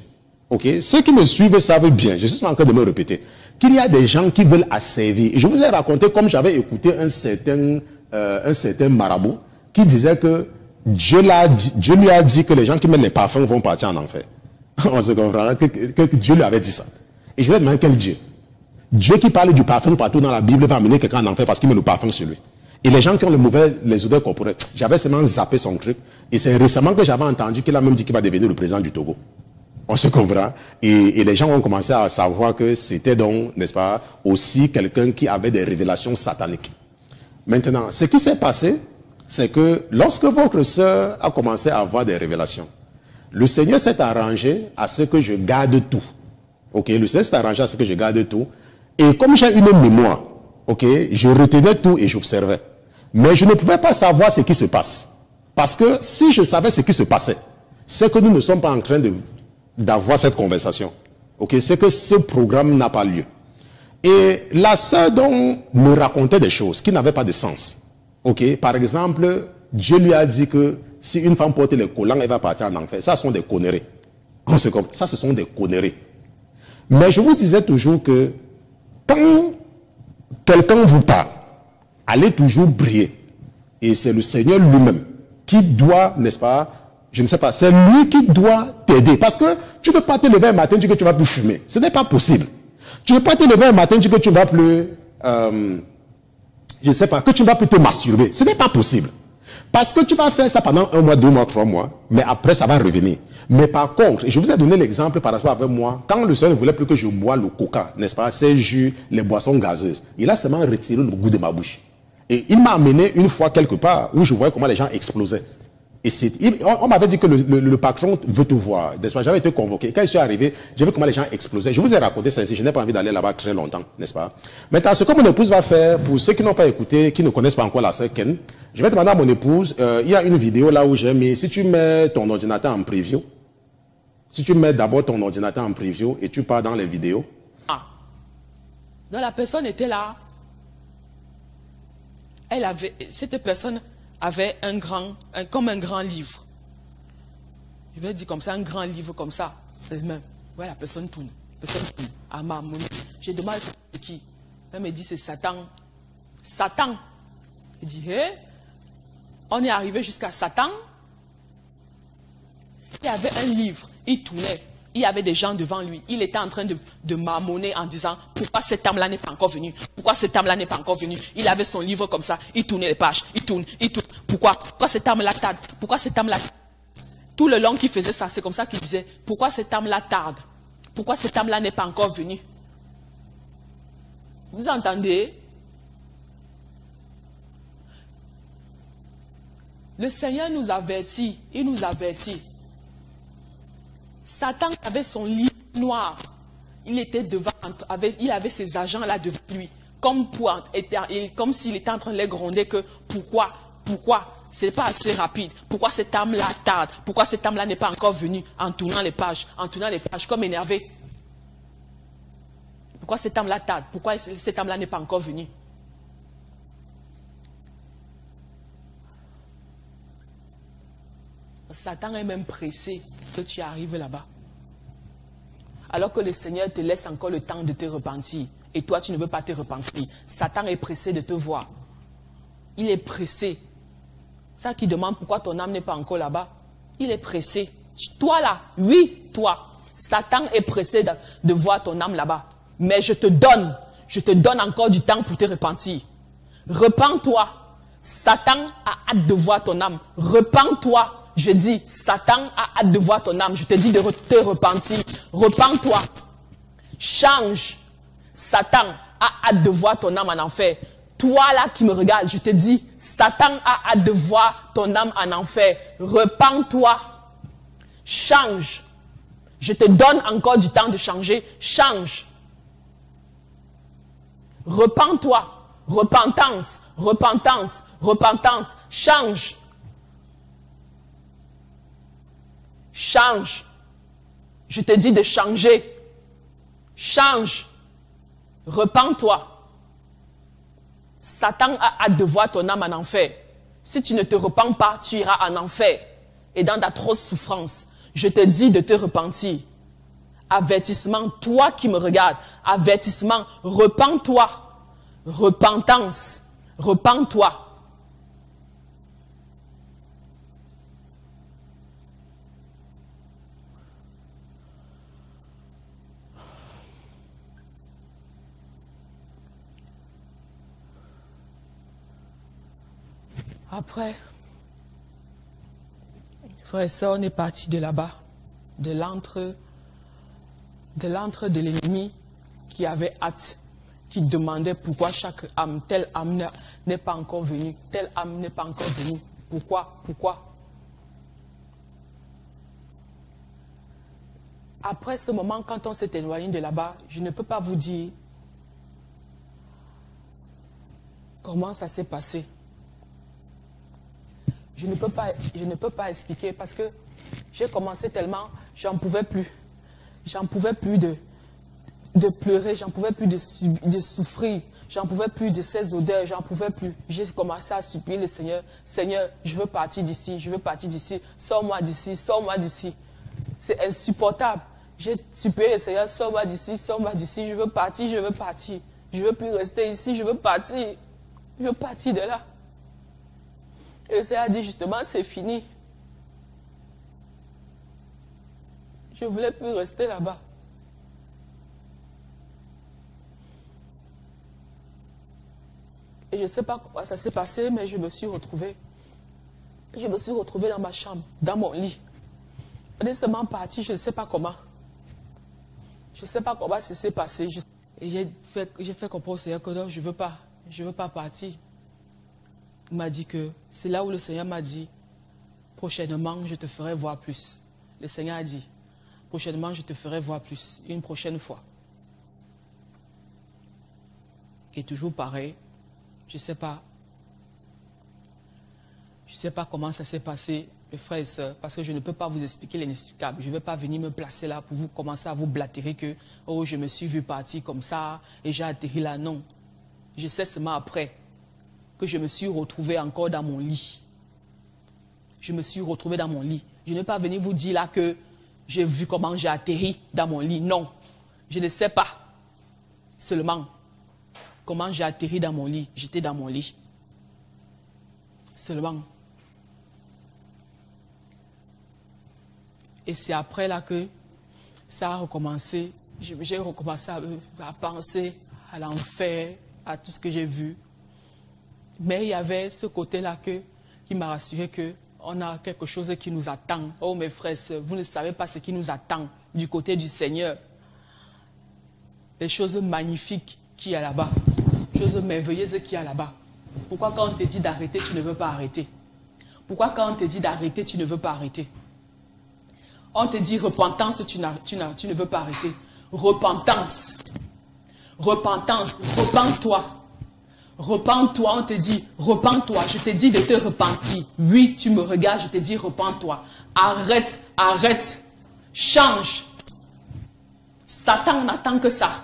S1: Ok? Ceux qui me suivent savent bien, je suis en train de me répéter, qu'il y a des gens qui veulent asservir. Et je vous ai raconté, comme j'avais écouté un certain marabout, qui disait que Dieu lui a dit que les gens qui mettent les parfums vont partir en enfer. On se comprend, que Dieu lui avait dit ça. Et je lui ai demandé quel Dieu? Dieu qui parle du parfum partout dans la Bible va amener quelqu'un en enfer parce qu'il met le parfum sur lui. Et les gens qui ont les odeurs corporelles, j'avais seulement zappé son truc. Et c'est récemment que j'avais entendu qu'il a même dit qu'il va devenir le président du Togo. On se comprend. Et les gens ont commencé à savoir que c'était donc, n'est-ce pas, aussi quelqu'un qui avait des révélations sataniques. Maintenant, ce qui s'est passé, c'est que lorsque votre sœur a commencé à avoir des révélations, le Seigneur s'est arrangé à ce que je garde tout. Ok, le Seigneur s'est arrangé à ce que je garde tout. Et comme j'ai une mémoire, ok, je retenais tout et j'observais. Mais je ne pouvais pas savoir ce qui se passe. Parce que si je savais ce qui se passait, c'est que nous ne sommes pas en train d'avoir cette conversation. Ok, c'est que ce programme n'a pas lieu. Et la sœur donc me racontait des choses qui n'avaient pas de sens. Ok, par exemple, Dieu lui a dit que si une femme porte les collants, elle va partir en enfer. Ça, ce sont des conneries. Ça, ce sont des conneries. Mais je vous disais toujours que quand quelqu'un vous parle, allez toujours briller. Et c'est le Seigneur lui-même qui doit, n'est-ce pas, je ne sais pas, c'est lui qui doit t'aider. Parce que tu ne peux pas te lever un matin et dire que tu vas plus fumer. Ce n'est pas possible. Tu ne peux pas te lever un matin et dire que tu ne vas plus, je ne sais pas, que tu ne vas plus te masturber. Ce n'est pas possible. Parce que tu vas faire ça pendant 1 mois, 2 mois, 3 mois, mais après ça va revenir. Mais par contre, et je vous ai donné l'exemple par rapport avec moi, quand le Seigneur ne voulait plus que je bois le coca, n'est-ce pas, ces jus, les boissons gazeuses, il a seulement retiré le goût de ma bouche. Et il m'a amené une fois quelque part où je voyais comment les gens explosaient. Et on m'avait dit que le patron veut te voir. J'avais été convoqué. Quand je suis arrivé, j'ai vu comment les gens explosaient. Je vous ai raconté ça ici. Je n'ai pas envie d'aller là-bas très longtemps, n'est-ce pas? Maintenant, ce que mon épouse va faire, pour ceux qui n'ont pas écouté, qui ne connaissent pas encore la sœur Ken, je vais demander à mon épouse, il y a une vidéo là où j'ai mis, si tu mets ton ordinateur en preview, si tu mets d'abord ton ordinateur en preview et tu pars dans les vidéos.
S3: Ah. Donc la personne était là. Cette personne avait comme un grand livre. Je vais dire comme ça, un grand livre comme ça. Même. Ouais, la personne tourne. À ma monnaie. J'ai demandé c'est qui. Elle me dit c'est Satan. Satan. Je dis, hé, on est arrivé jusqu'à Satan. Il y avait un livre, il tournait. Il y avait des gens devant lui. Il était en train de marmonner en disant pourquoi cette âme-là n'est pas encore venue. Pourquoi cette âme-là n'est pas encore venue. Il avait son livre comme ça. Il tournait les pages. Il tourne. Pourquoi cette âme-là tarde. Pourquoi cette âme-là. Tout le long qu'il faisait ça, c'est comme ça qu'il disait pourquoi cette âme-là tarde. Pourquoi cette âme-là n'est pas encore venue. Vous entendez? Le Seigneur nous avertit. Il nous avertit. Satan avait son livre noir. Il était devant, il avait ses agents là devant lui. Comme s'il était en train de les gronder que pourquoi c'est pas assez rapide. Pourquoi cette âme-là tarde. Pourquoi cette âme-là n'est pas encore venue en tournant les pages, comme énervé. Pourquoi cette âme-là tarde. Pourquoi cette âme-là n'est pas encore venue. Satan est même pressé que tu arrives là-bas. Alors que le Seigneur te laisse encore le temps de te repentir. Et toi, tu ne veux pas te repentir. Satan est pressé de te voir. Il est pressé. Ça qui demande pourquoi ton âme n'est pas encore là-bas. Il est pressé. Toi là, oui, toi. Satan est pressé de voir ton âme là-bas. Mais je te donne encore du temps pour te repentir. Repens-toi. Satan a hâte de voir ton âme. Repens-toi. Je dis, Satan a hâte de voir ton âme. Je te dis de te repentir. Repens-toi. Change. Satan a hâte de voir ton âme en enfer. Toi là qui me regardes, je te dis, Satan a hâte de voir ton âme en enfer. Repens-toi. Change. Je te donne encore du temps de changer. Change. Repens-toi. Repentance. Repentance. Repentance. Change. Change. Je te dis de changer. Change. Repens-toi. Satan a hâte de voir ton âme en enfer. Si tu ne te repens pas, tu iras en enfer et dans d'atroces souffrances. Je te dis de te repentir. Avertissement, toi qui me regardes. Avertissement, repens-toi. Repentance. Repens-toi. Après, frère et sœur, on est parti de là-bas, de l'antre de l'ennemi qui avait hâte, qui demandait pourquoi chaque âme, telle âme n'est pas encore venue, telle âme n'est pas encore venue. Pourquoi? Après ce moment, quand on s'est éloigné de là-bas, je ne peux pas vous dire comment ça s'est passé. Je ne peux pas expliquer parce que j'ai commencé tellement, j'en pouvais plus. J'en pouvais plus de pleurer, j'en pouvais plus de souffrir. J'en pouvais plus de ces odeurs, j'en pouvais plus. J'ai commencé à supplier le Seigneur. Seigneur, je veux partir d'ici, je veux partir d'ici. Sors-moi d'ici, sors-moi d'ici. C'est insupportable. J'ai supplié le Seigneur, sors-moi d'ici, je veux partir, je veux partir. Je ne veux plus rester ici, je veux partir. Je veux partir de là. Et le Seigneur a dit justement, c'est fini. Je ne voulais plus rester là-bas. Et je ne sais pas comment ça s'est passé, mais je me suis retrouvée. Je me suis retrouvée dans ma chambre, dans mon lit. On est seulement parti, je ne sais pas comment. Je ne sais pas comment ça s'est passé. Et j'ai fait comprendre au Seigneur que non, je ne veux pas partir. Il m'a dit que c'est là où le Seigneur m'a dit, prochainement, je te ferai voir plus. Le Seigneur a dit, prochainement, je te ferai voir plus, une prochaine fois. Et toujours pareil, je ne sais pas comment ça s'est passé, mes frères et sœurs, parce que je ne peux pas vous expliquer l'inexplicable. Je ne vais pas venir me placer là pour vous commencer à vous blatérer que « Oh, je me suis vu partir comme ça et j'ai atterri là. » Non. Je sais seulement après que je me suis retrouvée encore dans mon lit. Je me suis retrouvée dans mon lit. Je ne vais pas venir vous dire là que j'ai vu comment j'ai atterri dans mon lit. Non. Je ne sais pas seulement comment j'ai atterri dans mon lit. J'étais dans mon lit. Seulement. Et c'est après là que ça a recommencé. J'ai recommencé à penser à l'enfer, à tout ce que j'ai vu. Mais il y avait ce côté-là qui m'a rassuré qu'on a quelque chose qui nous attend. Oh mes frères, vous ne savez pas ce qui nous attend du côté du Seigneur. Les choses magnifiques qu'il y a là-bas. Les choses merveilleuses qu'il y a là-bas. Pourquoi quand on te dit d'arrêter, tu ne veux pas arrêter? Pourquoi quand on te dit d'arrêter, tu ne veux pas arrêter? On te dit repentance, tu ne veux pas arrêter. Repentance. Repentance. Repends-toi. Repends-toi, on te dit, repends-toi. Je te dis de te repentir. Oui, tu me regardes, je te dis, repends-toi. Arrête, arrête. Change. Satan n'attend que ça.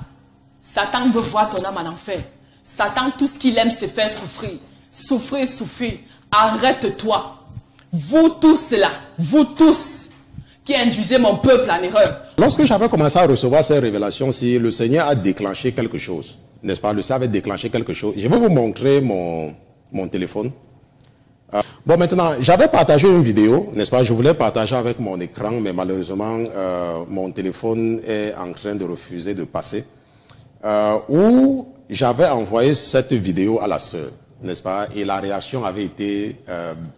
S3: Satan veut voir ton âme en enfer. Satan, tout ce qu'il aime, c'est faire souffrir. Souffrir, souffrir. Arrête-toi. Vous tous là, vous tous qui induisez mon peuple en erreur.
S1: Lorsque j'avais commencé à recevoir ces révélations, si le Seigneur a déclenché quelque chose, n'est-ce pas? Le Seigneur avait déclenché quelque chose. Je vais vous montrer mon téléphone. Bon, maintenant, j'avais partagé une vidéo, n'est-ce pas? Je voulais partager avec mon écran, mais malheureusement, mon téléphone est en train de refuser de passer. Où j'avais envoyé cette vidéo à la sœur, n'est-ce pas? Et la réaction avait été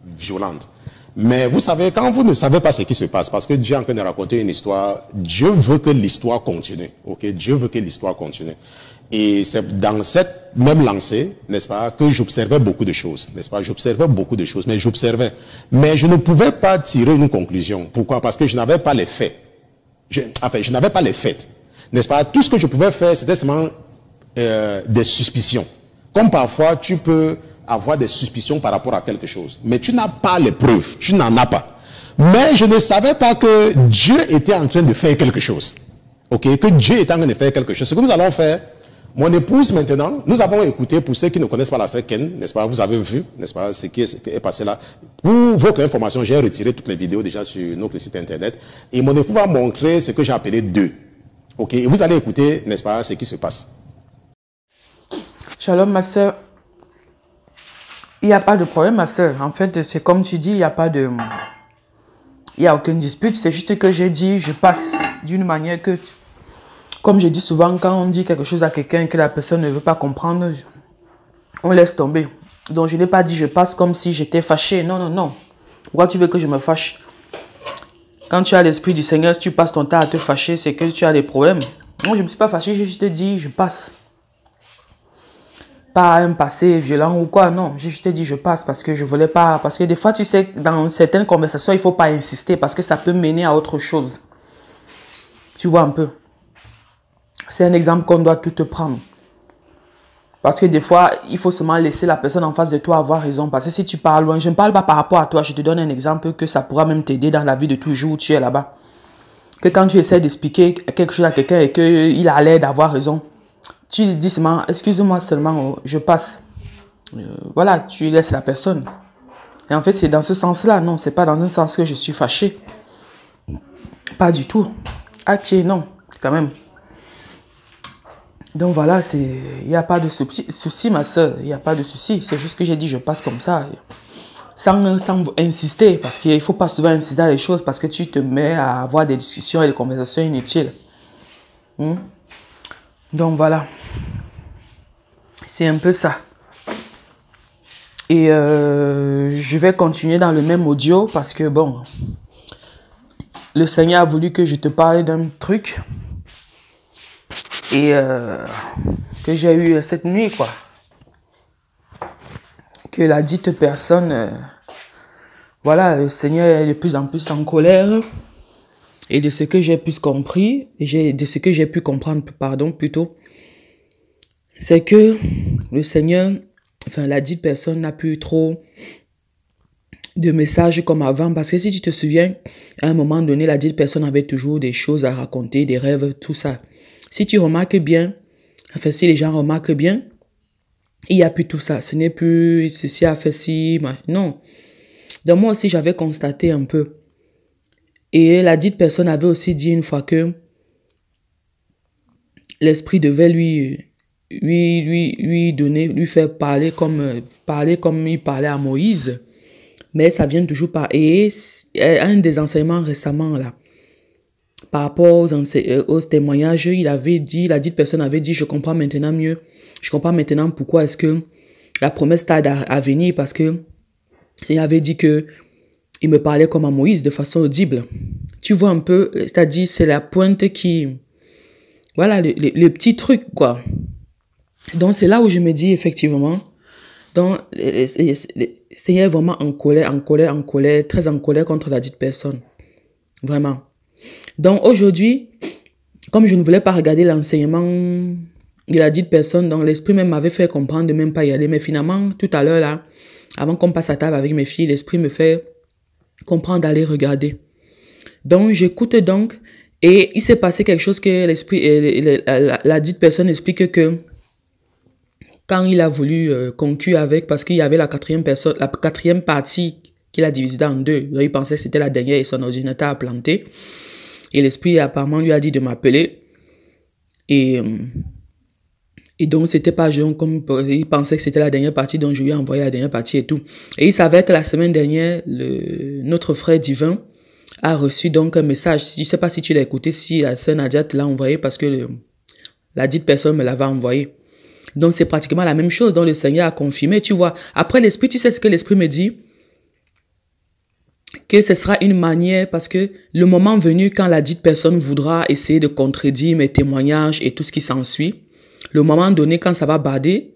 S1: violente. Mais vous savez, quand vous ne savez pas ce qui se passe, parce que Dieu est en train de raconter une histoire, Dieu veut que l'histoire continue. Ok? Dieu veut que l'histoire continue. Et c'est dans cette même lancée, n'est-ce pas, que j'observais beaucoup de choses, n'est-ce pas? J'observais beaucoup de choses, mais j'observais. Mais je ne pouvais pas tirer une conclusion. Pourquoi? Parce que je n'avais pas les faits. Je n'avais pas les faits. N'est-ce pas? Tout ce que je pouvais faire, c'était seulement des suspicions. Comme parfois, tu peux avoir des suspicions par rapport à quelque chose. Mais tu n'as pas les preuves. Tu n'en as pas. Mais je ne savais pas que Dieu était en train de faire quelque chose. Ok? Que Dieu était en train de faire quelque chose. Ce que nous allons faire, mon épouse maintenant, nous avons écouté, pour ceux qui ne connaissent pas la sœur Ken, n'est-ce pas? Vous avez vu, n'est-ce pas, ce qui est passé là. Pour votre information, j'ai retiré toutes les vidéos déjà sur notre site internet. Et mon épouse va montrer ce que j'ai appelé 2. Ok? Et vous allez écouter, n'est-ce pas, ce qui se passe.
S4: Shalom, ma sœur. Il n'y a pas de problème, ma sœur. En fait, c'est comme tu dis, il n'y a aucune dispute. C'est juste que j'ai dit, je passe d'une manière que, comme je dis souvent, quand on dit quelque chose à quelqu'un et que la personne ne veut pas comprendre, on laisse tomber. Donc, je n'ai pas dit, je passe comme si j'étais fâché. Non, non, non. Pourquoi tu veux que je me fâche? Quand tu as l'esprit du Seigneur, si tu passes ton temps à te fâcher, c'est que tu as des problèmes. Moi, je ne me suis pas fâché, j'ai juste dit, je passe. Pas un passé violent ou quoi, non. J'ai juste dit je passe parce que je voulais pas. Parce que des fois, tu sais, dans certaines conversations, il ne faut pas insister parce que ça peut mener à autre chose. Tu vois un peu. C'est un exemple qu'on doit tout te prendre. Parce que des fois, il faut seulement laisser la personne en face de toi avoir raison. Parce que si tu parles loin, je ne parle pas par rapport à toi. Je te donne un exemple que ça pourra même t'aider dans la vie de toujours où tu es là-bas. Que quand tu essaies d'expliquer quelque chose à quelqu'un et qu'il a l'air d'avoir raison, Tu lui dis seulement, excuse-moi seulement, oh, je passe. Voilà, tu laisses la personne. Et en fait, c'est dans ce sens-là. Non, c'est pas dans un sens que je suis fâchée. Pas du tout. Ok, non, quand même. Donc voilà, il n'y a pas de souci, ma soeur. Il n'y a pas de souci. C'est juste que j'ai dit, je passe comme ça. Sans insister. Parce qu'il ne faut pas souvent insister dans les choses. Parce que tu te mets à avoir des discussions et des conversations inutiles. Donc voilà. C'est un peu ça. Et je vais continuer dans le même audio parce que bon, le Seigneur a voulu que je te parle d'un truc et que j'ai eu cette nuit, quoi. Que la dite personne, voilà, le Seigneur est de plus en plus en colère. Et de ce que j'ai pu compris, de ce que j'ai pu comprendre, pardon, plutôt, c'est que le Seigneur, enfin, la dite personne n'a plus trop de messages comme avant. Parce que si tu te souviens, à un moment donné, la dite personne avait toujours des choses à raconter, des rêves, tout ça. Si tu remarques bien, enfin, si les gens remarquent bien, il n'y a plus tout ça. Ce n'est plus ceci a fait ci, non. Donc moi aussi, j'avais constaté un peu. Et la dite personne avait aussi dit une fois que l'esprit devait lui donner, lui faire parler comme il parlait à Moïse. Mais ça vient toujours par... Et un des enseignements récemment, là, par rapport aux témoignages, il avait dit, la dite personne avait dit, je comprends maintenant mieux. Je comprends maintenant pourquoi est-ce que la promesse tarde à venir, parce que il avait dit que il me parlait comme à Moïse, de façon audible. Tu vois un peu, c'est-à-dire, c'est la pointe qui... Voilà, le petit truc, quoi. Donc, c'est là où je me dis, effectivement, donc, le Seigneur est vraiment en colère, très en colère contre la dite personne. Vraiment. Donc, aujourd'hui, comme je ne voulais pas regarder l'enseignement de la dite personne, donc l'esprit même m'avait fait comprendre de même pas y aller. Mais finalement, tout à l'heure, là, avant qu'on passe à table avec mes filles, l'esprit me fait comprendre d'aller regarder. Donc, j'écoute donc, et il s'est passé quelque chose que l'esprit, la dite personne explique que quand il a voulu conclure avec, parce qu'il y avait la quatrième partie qu'il a divisée en deux. Là, il pensait que c'était la dernière et son ordinateur a planté. Et l'esprit apparemment lui a dit de m'appeler. Et donc, c'était pas genre comme il pensait que c'était la dernière partie, donc je lui ai envoyé la dernière partie et tout. Et il savait que la semaine dernière, notre frère divin a reçu donc un message. Je ne sais pas si tu l'as écouté, si la sœur Nadia te l'a envoyé, parce que la dite personne me l'avait envoyé. Donc, c'est pratiquement la même chose dont le Seigneur a confirmé. Tu vois, après l'esprit, tu sais ce que l'esprit me dit? Que ce sera une manière, parce que le moment venu, quand la dite personne voudra essayer de contredire mes témoignages et tout ce qui s'ensuit, le moment donné, quand ça va bader,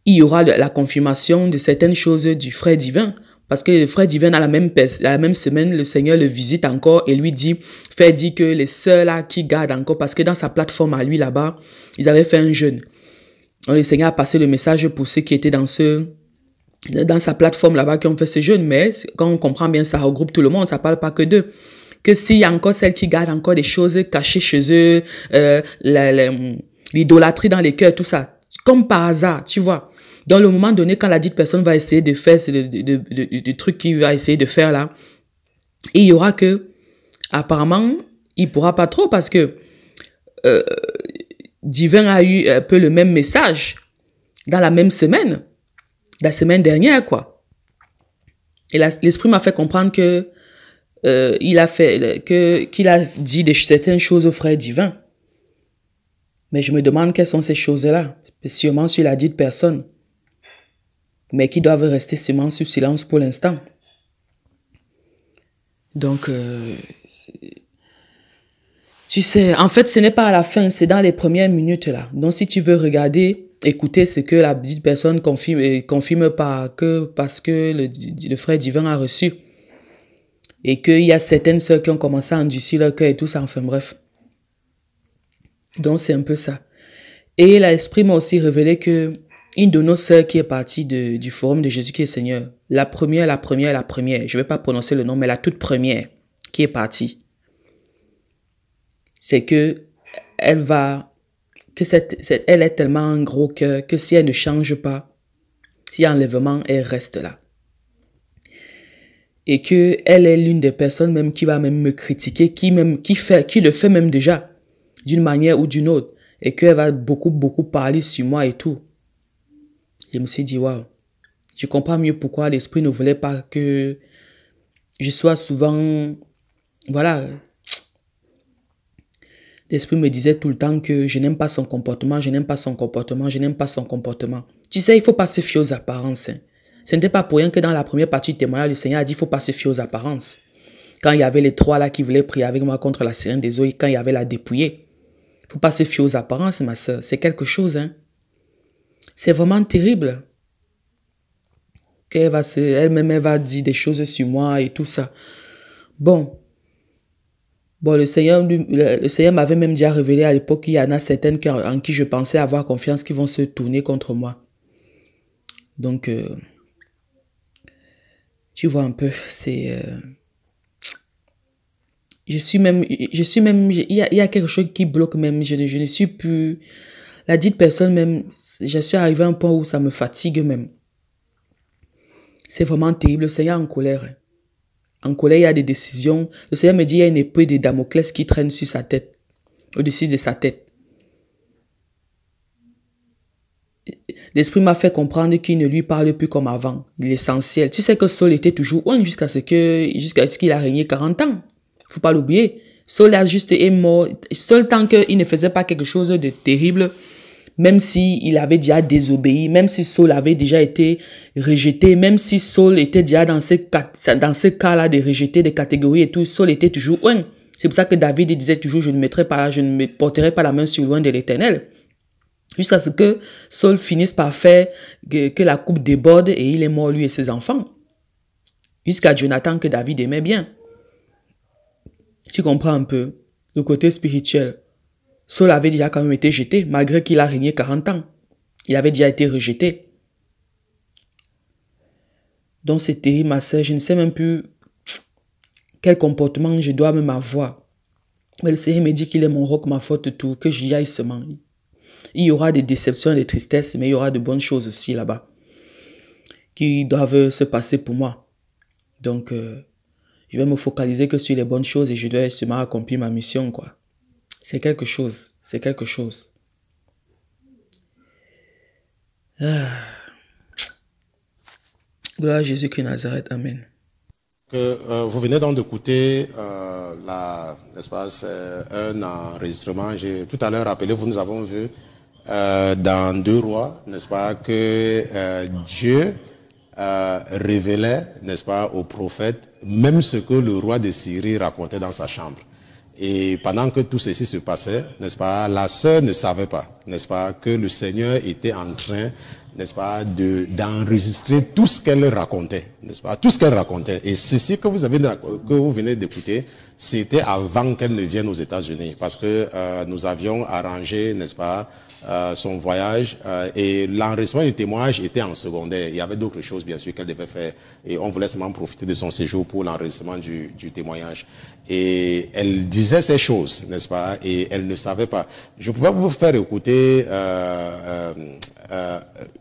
S4: il y aura la confirmation de certaines choses du frère divin. Parce que le frère divin, la même semaine, le Seigneur le visite encore et lui dit, fait dire que les sœurs là qui gardent encore, parce que dans sa plateforme à lui là-bas, ils avaient fait un jeûne. Donc le Seigneur a passé le message pour ceux qui étaient dans sa plateforme là-bas qui ont fait ce jeûne. Mais quand on comprend bien, ça regroupe tout le monde, ça ne parle pas que d'eux. Que s'il y a encore celles qui gardent encore des choses cachées chez eux, l'idolâtrie dans les cœurs, tout ça, comme par hasard, tu vois. Dans le moment donné, quand la dite personne va essayer de faire des trucs qu'il va essayer de faire là, il y aura que, apparemment, il ne pourra pas trop parce que Divin a eu un peu le même message dans la même semaine, la semaine dernière, quoi. Et l'esprit m'a fait comprendre que qu'il a dit certaines choses au frère Divin. Mais je me demande quelles sont ces choses-là, sûrement sur la dite personne, mais qui doivent rester sûrement sous silence pour l'instant. Donc, tu sais, en fait, ce n'est pas à la fin, c'est dans les premières minutes là. Donc, si tu veux regarder, écouter ce que la dite personne confirme parce que le frère divin a reçu. Et qu'il y a certaines sœurs qui ont commencé à endurcir leur cœur et tout ça, enfin bref. Donc, c'est un peu ça. Et l'esprit m'a aussi révélé que une de nos sœurs qui est partie du forum de Jésus qui est Seigneur, la première, je ne vais pas prononcer le nom, mais la toute première qui est partie, c'est que que elle est tellement un gros cœur que si elle ne change pas, s'il y a enlèvement, elle reste là. Et que elle est l'une des personnes même qui va même me critiquer, qui le fait même déjà, d'une manière ou d'une autre. Et qu'elle va beaucoup parler sur moi et tout. Je me suis dit, waouh, je comprends mieux pourquoi l'esprit ne voulait pas que je sois souvent, voilà. L'esprit me disait tout le temps que je n'aime pas son comportement, je n'aime pas son comportement, je n'aime pas son comportement. Tu sais, il ne faut pas se fier aux apparences. Hein. Ce n'était pas pour rien que dans la première partie du témoignage, le Seigneur a dit qu'il ne faut pas se fier aux apparences. Quand il y avait les trois là qui voulaient prier avec moi contre la sirène des eaux, quand il y avait la dépouillée, il ne faut pas se fier aux apparences, ma soeur. C'est quelque chose, hein. C'est vraiment terrible. Elle-même, elle va dire des choses sur moi et tout ça. Bon, le Seigneur m'avait même déjà révélé à l'époque qu'il y en a certaines en qui je pensais avoir confiance qui vont se tourner contre moi. Donc, tu vois un peu, c'est... il y a quelque chose qui bloque même, je ne suis plus... La dite personne même, je suis arrivé à un point où ça me fatigue même. C'est vraiment terrible, le Seigneur est en colère. En colère, il y a des décisions. Le Seigneur me dit, il y a une épée de Damoclès qui traîne sur sa tête, au-dessus de sa tête. L'Esprit m'a fait comprendre qu'il ne lui parle plus comme avant, l'essentiel. Tu sais que Saul était toujours loin jusqu'à ce qu'il a régné 40 ans. Il ne faut pas l'oublier. Saul a juste est mort. Seul tant qu'il ne faisait pas quelque chose de terrible, même s'il avait déjà désobéi, même si Saul avait déjà été rejeté, même si Saul était déjà dans ce cas-là de rejeter des catégories et tout, Saul était toujours loin. C'est pour ça que David disait toujours, je ne me porterai pas la main sur loin de l'Éternel. Jusqu'à ce que Saul finisse par faire que la coupe déborde et il est mort lui et ses enfants. Jusqu'à Jonathan que David aimait bien. Tu comprends un peu le côté spirituel. Saul avait déjà quand même été jeté, malgré qu'il a régné 40 ans. Il avait déjà été rejeté. Donc c'est terrible, ma sœur. Je ne sais même plus quel comportement je dois même avoir. Mais le Seigneur me dit qu'il est mon roc, ma force, tout, que j'y aille seulement. Il y aura des déceptions et des tristesses, mais il y aura de bonnes choses aussi là-bas qui doivent se passer pour moi. Donc, je vais me focaliser que sur les bonnes choses et je dois seulement accomplir ma mission, quoi. C'est quelque chose. C'est quelque chose. Ah. Gloire à Jésus-Christ Nazareth. Amen.
S1: Vous venez donc d'écouter n'est-ce pas, un enregistrement. J'ai tout à l'heure rappelé, nous avons vu dans 2 Rois, n'est-ce pas, que Dieu révélait, n'est-ce pas, au prophète, même ce que le roi de Syrie racontait dans sa chambre. Et pendant que tout ceci se passait, n'est-ce pas, la sœur ne savait pas, n'est-ce pas, que le Seigneur était en train, n'est-ce pas, d'enregistrer tout ce qu'elle racontait, n'est-ce pas, tout ce qu'elle racontait. Et ceci que vous venez d'écouter, c'était avant qu'elle ne vienne aux États-Unis, parce que nous avions arrangé, n'est-ce pas, son voyage et l'enregistrement du témoignage était en secondaire. Il y avait d'autres choses, bien sûr, qu'elle devait faire. Et on voulait seulement profiter de son séjour pour l'enregistrement du témoignage. Et elle disait ces choses, n'est-ce pas? Et elle ne savait pas. Je pouvais vous faire écouter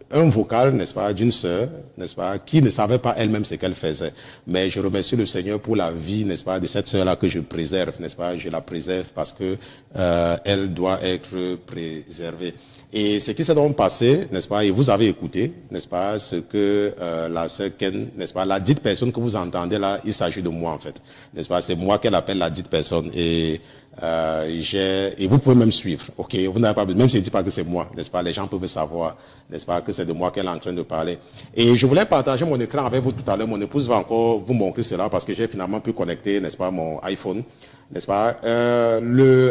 S1: un vocal, n'est-ce pas, d'une sœur, n'est-ce pas, qui ne savait pas elle-même ce qu'elle faisait. Mais je remercie le Seigneur pour la vie, n'est-ce pas, de cette sœur-là que je préserve, n'est-ce pas? Je la préserve parce que elle doit être préservée. Et ce qui s'est donc passé, n'est-ce pas, et vous avez écouté, n'est-ce pas, ce que la sœur Ken, n'est-ce pas, la dite personne que vous entendez là, il s'agit de moi en fait, n'est-ce pas, c'est moi qu'elle appelle la dite personne. Et vous pouvez même suivre, ok, vous n'avez pas besoin, même si je ne dis pas que c'est moi, n'est-ce pas, les gens peuvent savoir, n'est-ce pas, que c'est de moi qu'elle est en train de parler. Et je voulais partager mon écran avec vous tout à l'heure, mon épouse va encore vous montrer cela parce que j'ai finalement pu connecter, n'est-ce pas, mon iPhone, n'est-ce pas,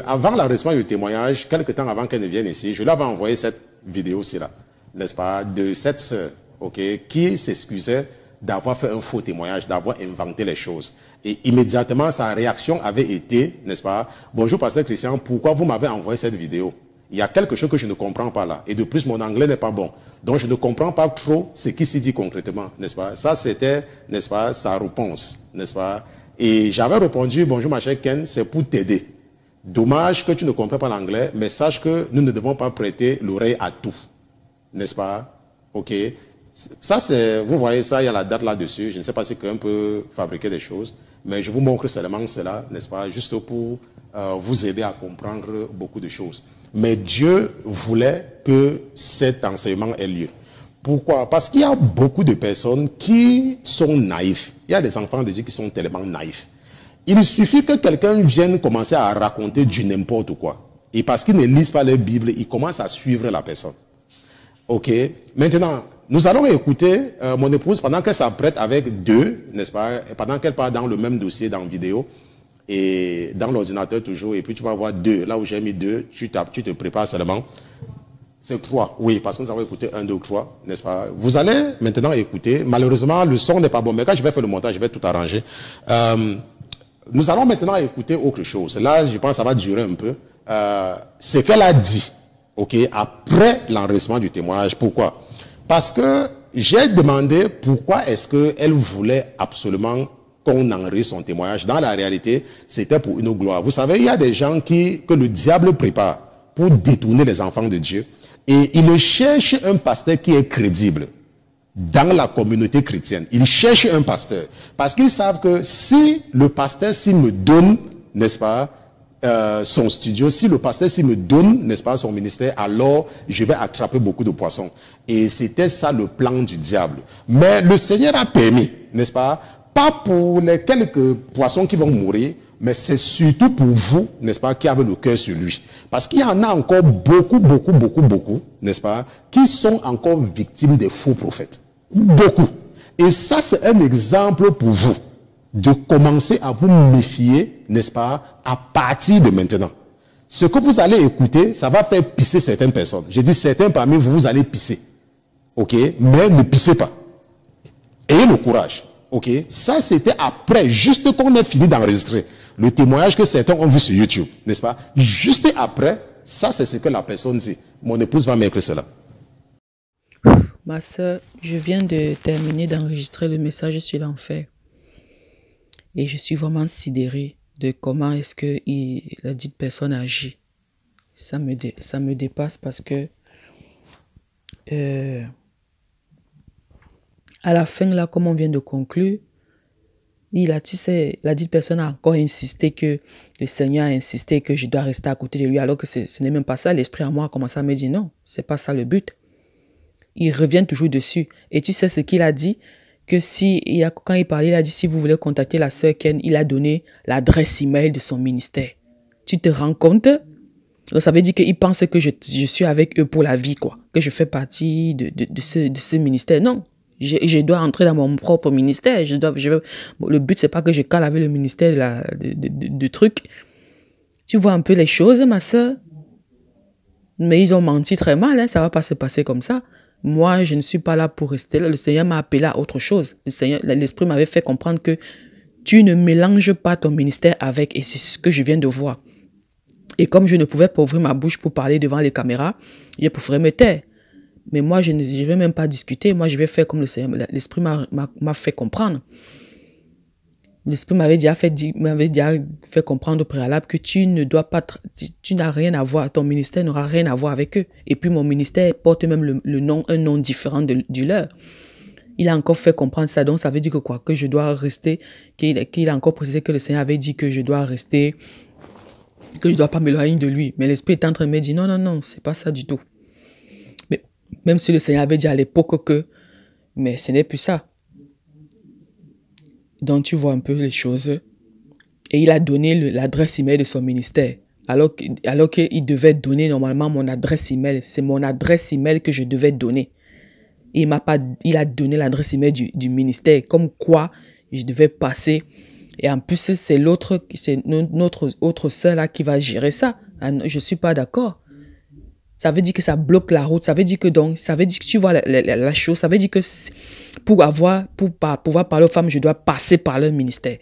S1: avant l'enregistrement du témoignage, quelques temps avant qu'elle ne vienne ici, je lui avais envoyé cette vidéo-ci là, n'est-ce pas, de cette sœur, ok, qui s'excusait d'avoir fait un faux témoignage, d'avoir inventé les choses. Et immédiatement, sa réaction avait été, n'est-ce pas, bonjour pasteur Christian, pourquoi vous m'avez envoyé cette vidéo? Il y a quelque chose que je ne comprends pas là. Et de plus, mon anglais n'est pas bon. Donc, je ne comprends pas trop ce qui s'y dit concrètement, n'est-ce pas? Ça, c'était, n'est-ce pas, sa réponse, n'est-ce pas? Et j'avais répondu, bonjour ma chère Ken, c'est pour t'aider. Dommage que tu ne comprends pas l'anglais, mais sache que nous ne devons pas prêter l'oreille à tout. N'est-ce pas? Ok. Ça, c'est, vous voyez ça, il y a la date là-dessus. Je ne sais pas si quelqu'un peut fabriquer des choses, mais je vous montre seulement cela, n'est-ce pas? Juste pour vous aider à comprendre beaucoup de choses. Mais Dieu voulait que cet enseignement ait lieu. Pourquoi? Parce qu'il y a beaucoup de personnes qui sont naïfs. Il y a des enfants de Dieu qui sont tellement naïfs. Il suffit que quelqu'un vienne commencer à raconter du n'importe quoi. Et parce qu'ils ne lisent pas leur Bible, ils commencent à suivre la personne. Ok. Maintenant, nous allons écouter mon épouse pendant qu'elle s'apprête avec deux, n'est-ce pas? Pendant qu'elle part dans le même dossier, dans la vidéo, et dans l'ordinateur toujours, et puis tu vas voir deux. Là où j'ai mis deux, tu te prépares seulement. C'est trois, oui, parce que nous avons écouté 1, 2, 3, n'est-ce pas? Vous allez maintenant écouter. Malheureusement, le son n'est pas bon, mais quand je vais faire le montage, je vais tout arranger. Nous allons maintenant écouter autre chose. Là, je pense que ça va durer un peu. Ce qu'elle a dit, ok, après l'enregistrement du témoignage. Pourquoi? Parce que j'ai demandé pourquoi est-ce qu'elle voulait absolument qu'on enregistre son témoignage. Dans la réalité, c'était pour une gloire. Vous savez, il y a des gens que le diable prépare pour détourner les enfants de Dieu. Et il cherche un pasteur qui est crédible dans la communauté chrétienne. Ils cherchent un pasteur. Parce qu'ils savent que si le pasteur, s'il me donne, n'est-ce pas, son studio, si le pasteur, s'il me donne, n'est-ce pas, son ministère, alors je vais attraper beaucoup de poissons. Et c'était ça le plan du diable. Mais le Seigneur a permis, n'est-ce pas, pas pour les quelques poissons qui vont mourir, mais c'est surtout pour vous, n'est-ce pas, qui avez le cœur sur lui. Parce qu'il y en a encore beaucoup, n'est-ce pas, qui sont encore victimes des faux prophètes. Beaucoup. Et ça, c'est un exemple pour vous de commencer à vous méfier, n'est-ce pas, à partir de maintenant. Ce que vous allez écouter, ça va faire pisser certaines personnes. J'ai dit certains parmi vous, vous allez pisser. Ok? Mais ne pissez pas. Ayez le courage. Ok? Ça, c'était après, juste qu'on ait fini d'enregistrer le témoignage que certains ont vu sur YouTube, n'est-ce pas? Juste après, ça, c'est ce que la personne dit. Mon épouse va mettre cela.
S4: Ma soeur, je viens de terminer d'enregistrer le message sur l'enfer. Et je suis vraiment sidérée de comment est-ce que la dite personne agit. Ça me dépasse parce que à la fin, là, comme on vient de conclure, la dite personne a encore insisté que le Seigneur a insisté que je dois rester à côté de lui, alors que ce n'est même pas ça. L'esprit à moi a commencé à me dire non, c'est pas ça le but. Il revient toujours dessus. Et tu sais ce qu'il a dit? Que quand il parlait, il a dit si vous voulez contacter la sœur Ken, il a donné l'adresse email de son ministère. Tu te rends compte? Donc ça veut dire qu'il pense que je suis avec eux pour la vie, quoi. Que je fais partie de ce ministère. Non. Je dois entrer dans mon propre ministère. Le but, c'est pas que je cale avec le ministère de trucs. Tu vois un peu les choses, ma soeur? Mais ils ont menti très mal, hein. Ça va pas se passer comme ça. Moi, je ne suis pas là pour rester là. Le Seigneur m'a appelé à autre chose. L'Esprit m'avait fait comprendre que tu ne mélanges pas ton ministère avec, et c'est ce que je viens de voir. Et comme je ne pouvais pas ouvrir ma bouche pour parler devant les caméras, je préférais me taire. Mais moi, je ne vais même pas discuter. Moi, je vais faire comme le Seigneur. L'Esprit m'a fait comprendre. L'Esprit m'avait déjà fait comprendre au préalable que tu n'as rien à voir, ton ministère n'aura rien à voir avec eux. Et puis mon ministère porte même un nom différent du leur. Il a encore fait comprendre ça, donc ça veut dire que quoi? Que je dois rester, qu'il a encore précisé que le Seigneur avait dit que je dois rester, que je ne dois pas m'éloigner de lui. Mais l'Esprit est en train de me dire non, c'est pas ça du tout. Mais même si le Seigneur avait dit à l'époque que, mais ce n'est plus ça. Donc, tu vois un peu les choses. Et il a donné l'adresse email de son ministère. Alors qu'il devait donner normalement mon adresse email. C'est mon adresse email que je devais donner. Et il a donné l'adresse email du ministère. Comme quoi, je devais passer. Et en plus, c'est notre autre sœur là qui va gérer ça. Je ne suis pas d'accord. Ça veut dire que ça bloque la route. Ça veut dire que tu vois la chose. Ça veut dire que pour pouvoir parler aux femmes, je dois passer par leur ministère.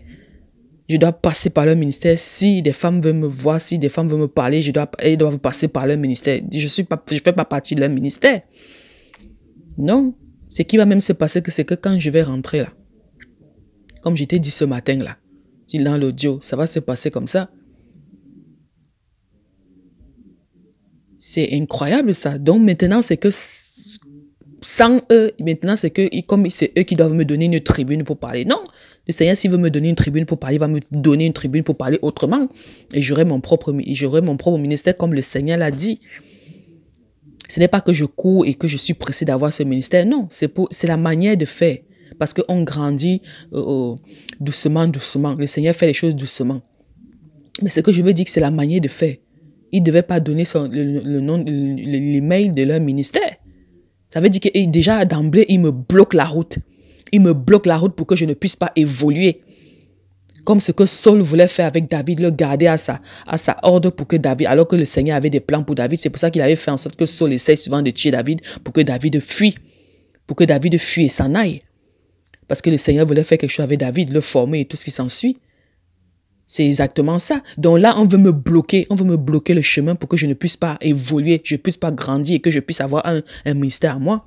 S4: Je dois passer par leur ministère. Si des femmes veulent me voir, si des femmes veulent me parler, elles doivent passer par leur ministère. Je fais pas partie de leur ministère. Non. Ce qui va même se passer, c'est que quand je vais rentrer là, comme je t'ai dit ce matin là, dans l'audio, ça va se passer comme ça. C'est incroyable ça. Donc maintenant, c'est que sans eux, maintenant, c'est que comme c'est eux qui doivent me donner une tribune pour parler. Non, le Seigneur, s'il veut me donner une tribune pour parler, il va me donner une tribune pour parler autrement. Et j'aurai mon propre ministère comme le Seigneur l'a dit. Ce n'est pas que je cours et que je suis pressé d'avoir ce ministère. Non, c'est la manière de faire. Parce qu'on grandit doucement, doucement. Le Seigneur fait les choses doucement. Mais ce que je veux dire, c'est la manière de faire. Ils ne devaient pas donner l'email de leur ministère. Ça veut dire que déjà d'emblée, ils me bloquent la route. Ils me bloquent la route pour que je ne puisse pas évoluer. Comme ce que Saul voulait faire avec David, le garder à sa ordre pour que David, alors que le Seigneur avait des plans pour David, c'est pour ça qu'il avait fait en sorte que Saul essaye souvent de tuer David pour que David fuit. Pour que David fuit et s'en aille. Parce que le Seigneur voulait faire quelque chose avec David, le former et tout ce qui s'ensuit. C'est exactement ça. Donc là, on veut me bloquer le chemin pour que je ne puisse pas évoluer, je ne puisse pas grandir et que je puisse avoir un ministère à moi.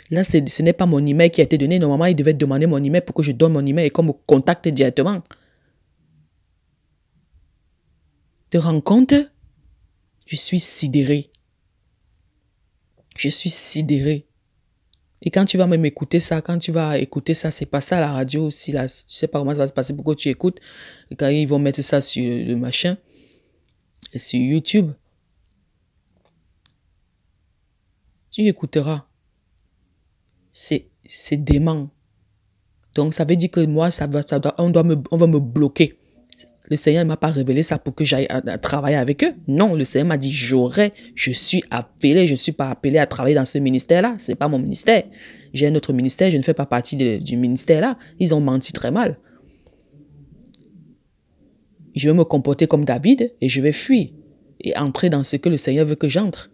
S4: Là, ce n'est pas mon email qui a été donné. Normalement, il devait demander mon email pour que je donne mon email et qu'on me contacte directement. Te rends compte? Je suis sidéré. Je suis sidéré. Et quand tu vas même écouter ça, c'est pas ça à la radio aussi. Là, je sais pas comment ça va se passer, pourquoi tu écoutes. Et quand ils vont mettre ça sur le machin, et sur YouTube, tu écouteras. C'est dément. Donc, ça veut dire que moi, on va me bloquer. Le Seigneur ne m'a pas révélé ça pour que j'aille travailler avec eux. Non, le Seigneur m'a dit, je suis appelé, je ne suis pas appelé à travailler dans ce ministère-là. Ce n'est pas mon ministère. J'ai un autre ministère, je ne fais pas partie du ministère-là. Ils ont menti très mal. Je vais me comporter comme David et je vais fuir et entrer dans ce que le Seigneur veut que j'entre.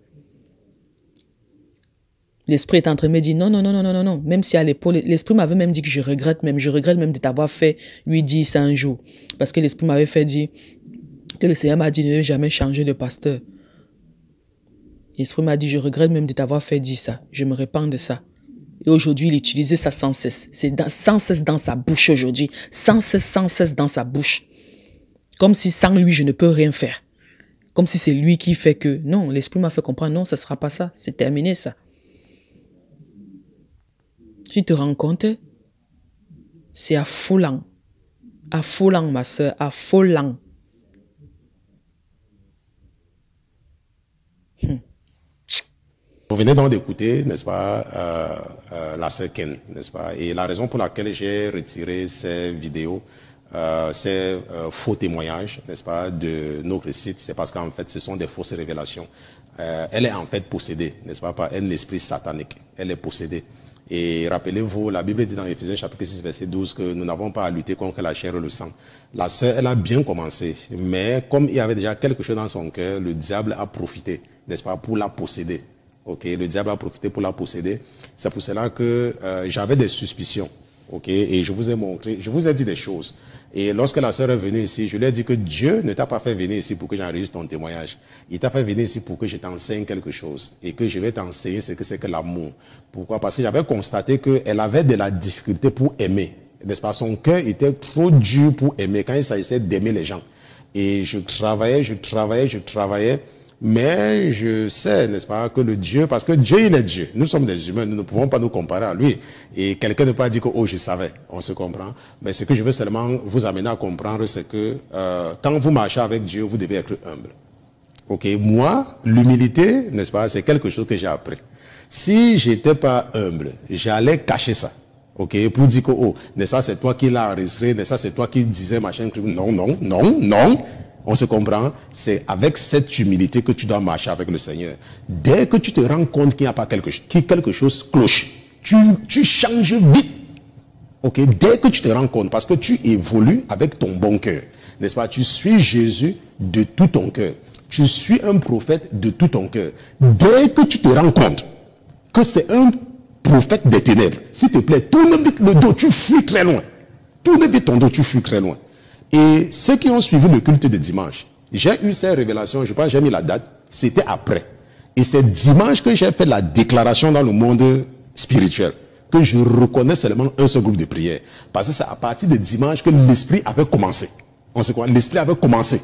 S4: L'esprit est en train de me dire non. Même si à l'épaule, l'esprit m'avait même dit que je regrette même de t'avoir fait lui dire ça un jour. Parce que l'esprit m'avait fait dire que le Seigneur m'a dit de ne jamais changer de pasteur. L'esprit m'a dit je regrette même de t'avoir fait dire ça. Je me repens de ça. Et aujourd'hui, il utilisait ça sans cesse. C'est sans cesse dans sa bouche aujourd'hui. Sans cesse dans sa bouche. Comme si sans lui, je ne peux rien faire. Comme si c'est lui qui fait que... Non, l'esprit m'a fait comprendre, non, ça ne sera pas ça. C'est terminé ça. Tu te rends compte? C'est affolant. Affolant, ma soeur, affolant.
S1: Vous venez donc d'écouter, n'est-ce pas, la sœur Ken, n'est-ce pas? Et la raison pour laquelle j'ai retiré ces vidéos, ces faux témoignages, n'est-ce pas, de notre site, c'est parce qu'en fait, ce sont des fausses révélations. Elle est en fait possédée, n'est-ce pas, par un esprit satanique. Elle est possédée. Et rappelez-vous, la Bible dit dans Éphésiens chapitre 6, verset 12 que nous n'avons pas à lutter contre la chair et le sang. La sœur, elle a bien commencé, mais comme il y avait déjà quelque chose dans son cœur, le diable a profité, n'est-ce pas, pour la posséder. Ok, le diable a profité pour la posséder. C'est pour cela que j'avais des suspicions. Ok, et je vous ai montré, je vous ai dit des choses. Et lorsque la sœur est venue ici, je lui ai dit que Dieu ne t'a pas fait venir ici pour que j'enregistre ton témoignage. Il t'a fait venir ici pour que je t'enseigne quelque chose. Et que je vais t'enseigner ce que c'est que l'amour. Pourquoi? Parce que j'avais constaté qu'elle avait de la difficulté pour aimer. N'est-ce pas? Son cœur était trop dur pour aimer quand il s'agissait d'aimer les gens. Et je travaillais. Mais je sais, n'est-ce pas, que le Dieu, parce que Dieu, il est Dieu. Nous sommes des humains, nous ne pouvons pas nous comparer à lui. Et quelqu'un ne peut pas dire que, oh, je savais. On se comprend. Mais ce que je veux seulement vous amener à comprendre, c'est que quand vous marchez avec Dieu, vous devez être humble. Ok, moi, l'humilité, n'est-ce pas, c'est quelque chose que j'ai appris. Si j'étais pas humble, j'allais cacher ça. Ok, pour dire que, oh, n'est-ce pas, c'est toi qui l'as enregistré, n'est-ce pas, c'est toi qui disais machin. Non. On se comprend, c'est avec cette humilité que tu dois marcher avec le Seigneur. Dès que tu te rends compte qu'il n'y a pas quelque chose cloche, tu changes vite. Ok, dès que tu te rends compte, parce que tu évolues avec ton bon cœur, n'est-ce pas? Tu suis Jésus de tout ton cœur. Tu suis un prophète de tout ton cœur. Dès que tu te rends compte que c'est un prophète des ténèbres, s'il te plaît, tourne vite le dos, tu fuis très loin. Tourne vite ton dos, tu fuis très loin. Et ceux qui ont suivi le culte de dimanche, j'ai eu ces révélations, je pense que j'ai mis la date, c'était après. Et c'est dimanche que j'ai fait la déclaration dans le monde spirituel, que je reconnais seulement un seul groupe de prière. Parce que c'est à partir de dimanche que l'esprit avait commencé. On sait quoi? L'esprit avait commencé.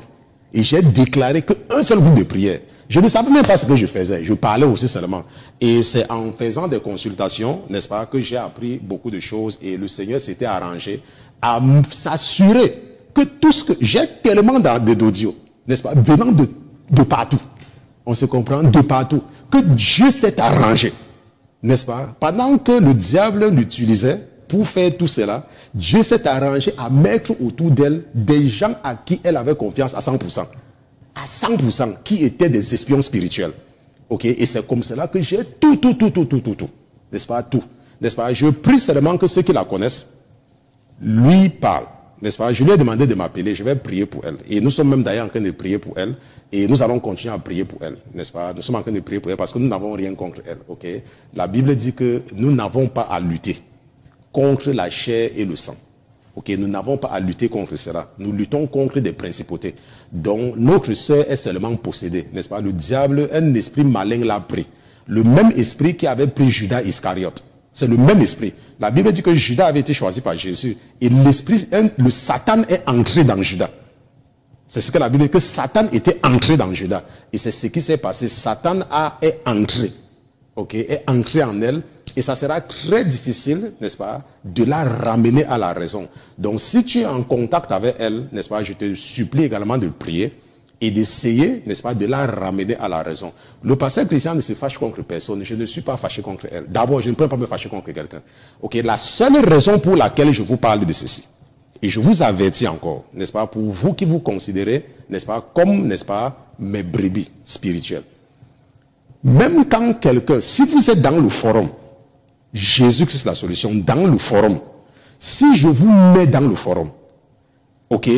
S1: Et j'ai déclaré qu'un seul groupe de prière. Je ne savais même pas ce que je faisais. Je parlais aussi seulement. Et c'est en faisant des consultations, n'est-ce pas, que j'ai appris beaucoup de choses. Et le Seigneur s'était arrangé à s'assurer que tout ce que j'ai tellement d'audio, n'est-ce pas, venant de partout. On se comprend, de partout. Que Dieu s'est arrangé, n'est-ce pas? Pendant que le diable l'utilisait pour faire tout cela, Dieu s'est arrangé à mettre autour d'elle des gens à qui elle avait confiance à 100%. À 100%, qui étaient des espions spirituels. Ok? Et c'est comme cela que j'ai tout. N'est-ce pas? Tout. N'est-ce pas? Je prie seulement que ceux qui la connaissent lui parlent. N'est-ce pas? Je lui ai demandé de m'appeler, je vais prier pour elle. Et nous sommes même d'ailleurs en train de prier pour elle. Et nous allons continuer à prier pour elle. N'est-ce pas? Nous sommes en train de prier pour elle parce que nous n'avons rien contre elle. Ok? La Bible dit que nous n'avons pas à lutter contre la chair et le sang. Ok? Nous n'avons pas à lutter contre cela. Nous luttons contre des principautés. Donc, notre sœur est seulement possédée. N'est-ce pas? Le diable, un esprit malin l'a pris. Le même esprit qui avait pris Judas Iscariote. C'est le même esprit. La Bible dit que Judas avait été choisi par Jésus. Et l'esprit, le Satan est entré dans Judas. C'est ce que la Bible dit, que Satan était entré dans Judas. Et c'est ce qui s'est passé. Satan est entré. Ok? Est entré en elle. Et ça sera très difficile, n'est-ce pas, de la ramener à la raison. Donc, si tu es en contact avec elle, n'est-ce pas, je te supplie également de prier et d'essayer, n'est-ce pas, de la ramener à la raison. Le pasteur Christian ne se fâche contre personne. Je ne suis pas fâché contre elle. D'abord, je ne peux pas me fâcher contre quelqu'un. Ok, la seule raison pour laquelle je vous parle de ceci, et je vous avertis encore, n'est-ce pas, pour vous qui vous considérez, n'est-ce pas, comme, n'est-ce pas, mes brebis spirituelles. Même quand quelqu'un, si vous êtes dans le forum, Jésus-Christ la solution, dans le forum, si je vous mets dans le forum, ok,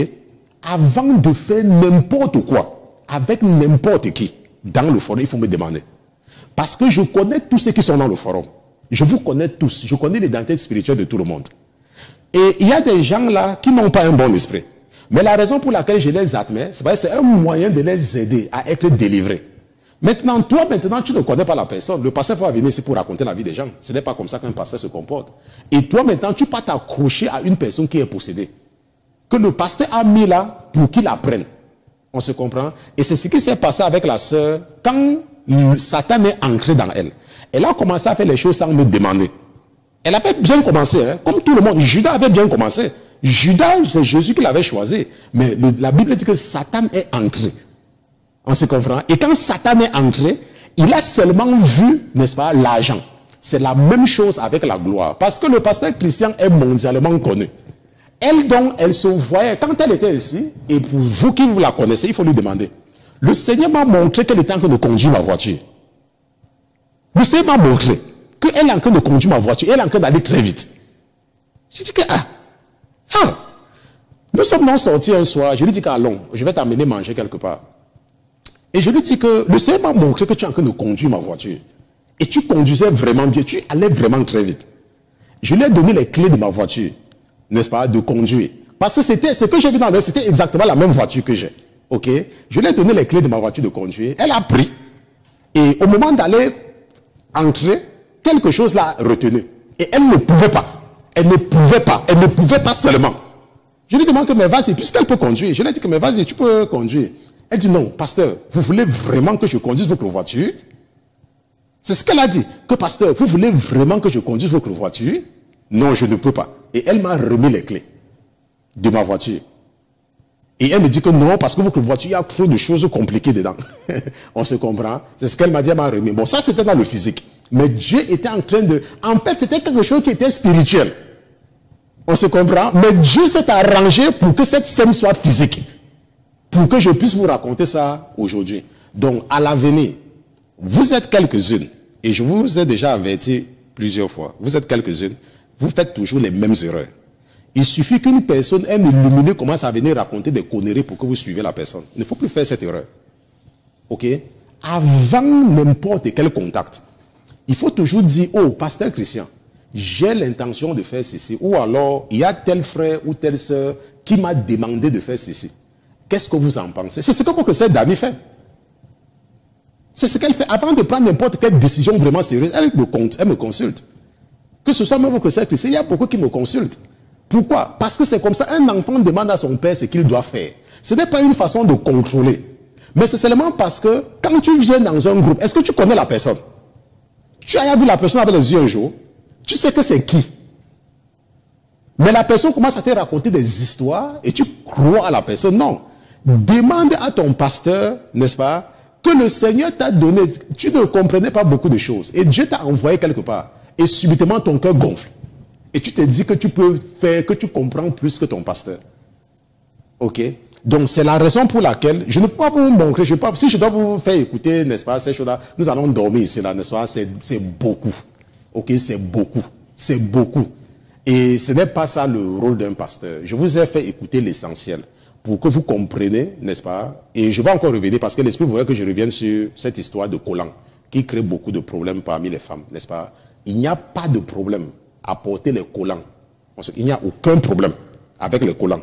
S1: avant de faire n'importe quoi, avec n'importe qui, dans le forum, il faut me demander. Parce que je connais tous ceux qui sont dans le forum. Je vous connais tous. Je connais l'identité spirituelle de tout le monde. Et il y a des gens là qui n'ont pas un bon esprit. Mais la raison pour laquelle je les admets, c'est parce que c'est un moyen de les aider à être délivrés. Maintenant, toi, tu ne connais pas la personne. Le pasteur va venir ici pour raconter la vie des gens. Ce n'est pas comme ça qu'un pasteur se comporte. Et toi, maintenant, tu peux pas t'accrocher à une personne qui est possédée. Que le pasteur a mis là pour qu'il apprenne. On se comprend? Et c'est ce qui s'est passé avec la sœur quand Satan est entré dans elle. Elle a commencé à faire les choses sans me demander. Elle avait bien commencé, hein, comme tout le monde. Judas avait bien commencé. Judas, c'est Jésus qui l'avait choisi. Mais la Bible dit que Satan est entré. On se comprend? Et quand Satan est entré, il a seulement vu, n'est-ce pas, l'argent. C'est la même chose avec la gloire. Parce que le pasteur Christian est mondialement connu. Elle, donc, elle se voyait, quand elle était ici, et pour vous qui vous la connaissez, il faut lui demander. Le Seigneur m'a montré qu'elle était en train de conduire ma voiture. Le Seigneur m'a montré qu'elle est en train de conduire ma voiture. Elle est en train d'aller très vite. J'ai dit que, nous sommes donc sortis un soir. Je lui dis qu'allons, je vais t'amener manger quelque part. Et je lui dis que le Seigneur m'a montré que tu es en train de conduire ma voiture. Et tu conduisais vraiment bien. Tu allais vraiment très vite. Je lui ai donné les clés de ma voiture. N'est-ce pas, de conduire. Parce que c'était, ce que j'ai vu dans le, c'était exactement la même voiture que j'ai. Ok? Je lui ai donné les clés de ma voiture de conduire. Elle a pris. Et au moment d'aller entrer, quelque chose l'a retenu. Et elle ne pouvait pas. Elle ne pouvait pas. Elle ne pouvait pas seulement. Je lui demande que, mais vas-y, puisqu'elle peut conduire. Je lui ai dit que, mais vas-y, tu peux conduire. Elle dit non, pasteur, vous voulez vraiment que je conduise votre voiture? C'est ce qu'elle a dit. Que pasteur, vous voulez vraiment que je conduise votre voiture? Non, je ne peux pas. Et elle m'a remis les clés de ma voiture. Et elle me dit que non, parce que votre voiture, il y a trop de choses compliquées dedans. On se comprend. C'est ce qu'elle m'a dit, elle m'a remis. Bon, ça c'était dans le physique. Mais Dieu était en train de... En fait, c'était quelque chose qui était spirituel. On se comprend. Mais Dieu s'est arrangé pour que cette scène soit physique. Pour que je puisse vous raconter ça aujourd'hui. Donc, à l'avenir, vous êtes quelques-unes. Et je vous ai déjà averti plusieurs fois. Vous êtes quelques-unes. Vous faites toujours les mêmes erreurs. Il suffit qu'une personne, un illuminé, commence à venir raconter des conneries pour que vous suivez la personne. Il ne faut plus faire cette erreur. Ok? Avant n'importe quel contact, il faut toujours dire, oh, pasteur Christian, j'ai l'intention de faire ceci. Ou alors, il y a tel frère ou telle sœur qui m'a demandé de faire ceci. Qu'est-ce que vous en pensez? C'est ce que votre sœur Dani fait. C'est ce qu'elle fait. Avant de prendre n'importe quelle décision vraiment sérieuse, elle me consulte. Que ce soit même votre sœur Christian, il y a beaucoup qui me consultent. Pourquoi? Parce que c'est comme ça, un enfant demande à son père ce qu'il doit faire. Ce n'est pas une façon de contrôler. Mais c'est seulement parce que quand tu viens dans un groupe, est-ce que tu connais la personne? Tu as vu la personne avec les yeux un jour, tu sais que c'est qui. Mais la personne commence à te raconter des histoires et tu crois à la personne. Non. Demande à ton pasteur, n'est-ce pas, que le Seigneur t'a donné, tu ne comprenais pas beaucoup de choses. Et Dieu t'a envoyé quelque part. Et subitement ton cœur gonfle. Et tu te dis que tu peux faire, que tu comprends plus que ton pasteur. Ok? Donc c'est la raison pour laquelle je ne peux pas vous montrer, si je dois vous faire écouter, n'est-ce pas, ces choses-là, nous allons dormir ici, là, n'est-ce pas, c'est beaucoup. Ok, c'est beaucoup. C'est beaucoup. Et ce n'est pas ça le rôle d'un pasteur. Je vous ai fait écouter l'essentiel pour que vous compreniez, n'est-ce pas? Et je vais encore revenir parce que l'Esprit voudrait que je revienne sur cette histoire de collants qui crée beaucoup de problèmes parmi les femmes, n'est-ce pas? Il n'y a pas de problème à porter les collants. Il n'y a aucun problème avec les collants.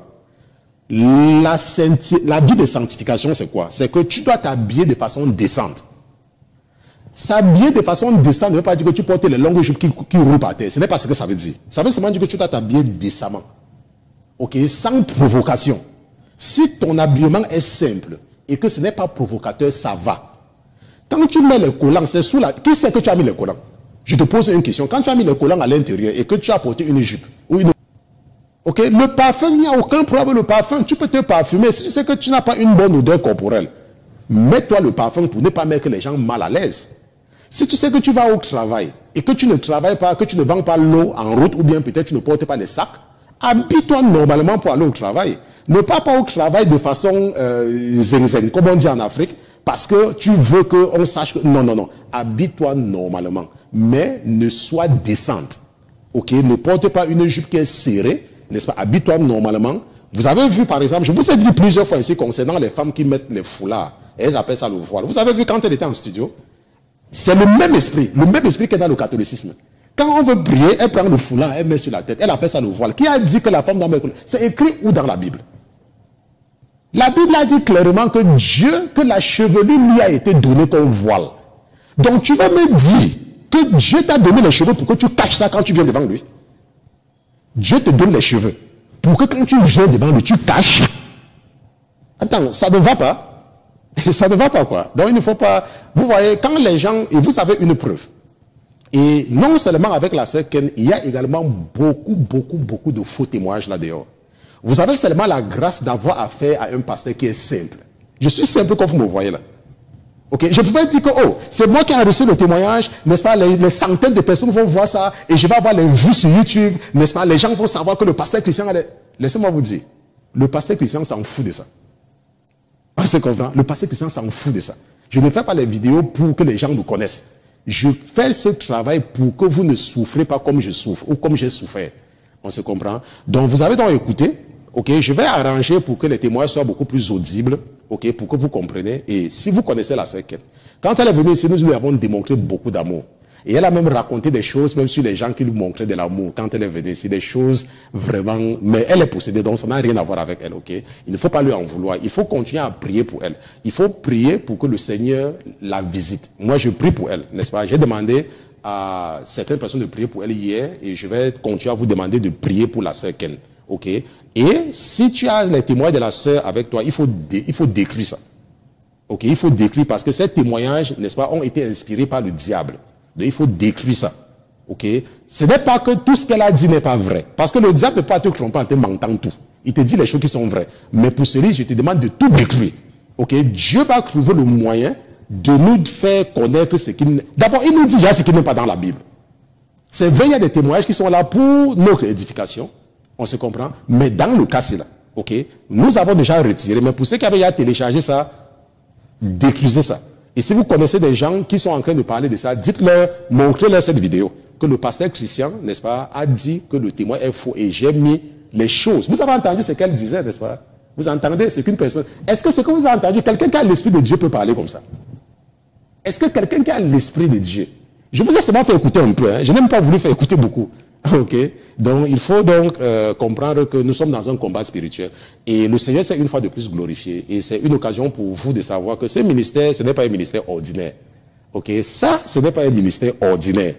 S1: La vie de sanctification, c'est quoi? C'est que tu dois t'habiller de façon décente. S'habiller de façon décente ne veut pas dire que tu portes les longues jupes qui roulent par terre. Ce n'est pas ce que ça veut dire. Ça veut seulement dire que tu dois t'habiller décemment. Ok? Sans provocation. Si ton habillement est simple et que ce n'est pas provocateur, ça va. Quand tu mets les collants, c'est sous la... Qui sait que tu as mis les collants? Je te pose une question. Quand tu as mis les collants à l'intérieur et que tu as porté une jupe ou une... Ok, le parfum, il n'y a aucun problème avec le parfum. Tu peux te parfumer. Si tu sais que tu n'as pas une bonne odeur corporelle, mets-toi le parfum pour ne pas mettre les gens mal à l'aise. Si tu sais que tu vas au travail et que tu ne travailles pas, que tu ne vends pas l'eau en route ou bien peut-être tu ne portes pas les sacs, habille-toi normalement pour aller au travail. Ne pars pas au travail de façon zen, comme on dit en Afrique, parce que tu veux qu'on sache que... Non, non, non. Habille-toi normalement. Mais ne sois décente. Ok, ne porte pas une jupe qui est serrée. N'est-ce pas? Habille-toi normalement. Vous avez vu, par exemple, je vous ai dit plusieurs fois ici concernant les femmes qui mettent les foulards. Elles appellent ça le voile. Vous avez vu quand elle était en studio? C'est le même esprit que dans le catholicisme. Quand on veut prier, elle prend le foulard, elle met sur la tête. Elle appelle ça le voile. Qui a dit que la femme doit mettre le foulard? C'est écrit où dans la Bible? La Bible a dit clairement que Dieu, que la chevelure lui a été donnée comme voile. Donc tu vas me dire que Dieu t'a donné les cheveux pour que tu caches ça quand tu viens devant lui. Dieu te donne les cheveux pour que quand tu viens devant lui, tu caches. Attends, ça ne va pas. Ça ne va pas quoi. Donc il ne faut pas... Vous voyez, quand les gens... Et vous avez une preuve. Et non seulement avec la sœur Ken, il y a également beaucoup de faux témoignages là dehors. Vous avez seulement la grâce d'avoir affaire à un pasteur qui est simple. Je suis simple comme vous me voyez là. Ok, je pouvais dire que, oh, c'est moi qui ai reçu le témoignage, n'est-ce pas, les centaines de personnes vont voir ça, et je vais avoir les vues sur YouTube, n'est-ce pas, les gens vont savoir que le pasteur Christian allait... Laissez-moi vous dire, le pasteur Christian s'en fout de ça. On se comprend? Le pasteur Christian s'en fout de ça. Je ne fais pas les vidéos pour que les gens nous connaissent. Je fais ce travail pour que vous ne souffrez pas comme je souffre, ou comme j'ai souffert. On se comprend? Donc, vous avez donc écouté, ok, je vais arranger pour que les témoignages soient beaucoup plus audibles, ok, pour que vous compreniez. Et si vous connaissez la sœur Ken, quand elle est venue ici, nous lui avons démontré beaucoup d'amour. Et elle a même raconté des choses, même sur les gens qui lui montraient de l'amour. Quand elle est venue ici, des choses vraiment... Mais elle est possédée, donc ça n'a rien à voir avec elle, ok? Il ne faut pas lui en vouloir. Il faut continuer à prier pour elle. Il faut prier pour que le Seigneur la visite. Moi, je prie pour elle, n'est-ce pas? J'ai demandé à certaines personnes de prier pour elle hier, et je vais continuer à vous demander de prier pour la sœur Ken, ok? Et si tu as les témoignages de la sœur avec toi, il faut détruire ça. Ok, il faut détruire parce que ces témoignages, n'est-ce pas, ont été inspirés par le diable. Donc il faut détruire ça. Ok, ce n'est pas que tout ce qu'elle a dit n'est pas vrai. Parce que le diable ne peut pas te tromper en te mentant tout. Il te dit les choses qui sont vraies. Mais pour celui, je te demande de tout détruire. Ok, Dieu va trouver le moyen de nous faire connaître ce qu'il... D'abord, il nous dit déjà ce qui n'est pas dans la Bible. C'est vrai, il y a des témoignages qui sont là pour notre édification. On se comprend. Mais dans le cas, c'est là. Ok, nous avons déjà retiré. Mais pour ceux qui avaient déjà téléchargé ça, détruisez ça. Et si vous connaissez des gens qui sont en train de parler de ça, dites-leur, montrez-leur cette vidéo. Que le pasteur Christian, n'est-ce pas, a dit que le témoin est faux. Et j'ai mis les choses. Vous avez entendu ce qu'elle disait, n'est-ce pas? Vous entendez ce qu'une personne... Est-ce que ce que vous avez entendu, quelqu'un qui a l'esprit de Dieu peut parler comme ça? Est-ce que quelqu'un qui a l'esprit de Dieu... Je vous ai seulement fait écouter un peu. Hein. Je n'ai même pas voulu faire écouter beaucoup. Ok, donc il faut donc comprendre que nous sommes dans un combat spirituel et le Seigneur s'est une fois de plus glorifié et c'est une occasion pour vous de savoir que ce ministère, ce n'est pas un ministère ordinaire. Ok, ça, ce n'est pas un ministère ordinaire.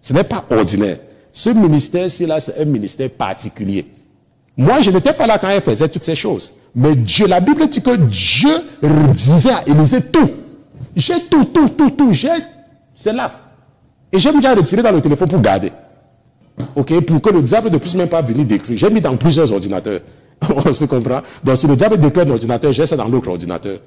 S1: Ce n'est pas ordinaire. Ce ministère-ci là, c'est un ministère particulier. Moi, je n'étais pas là quand elle faisait toutes ces choses. Mais Dieu, la Bible dit que Dieu disait à Élisée tout. J'ai tout. C'est là. Et j'ai déjà retiré dans le téléphone pour garder. Ok, pour que le diable ne puisse même pas venir détruire. J'ai mis dans plusieurs ordinateurs. On se comprend. Donc si le diable détruit un ordinateur, j'ai ça dans l'autre ordinateur.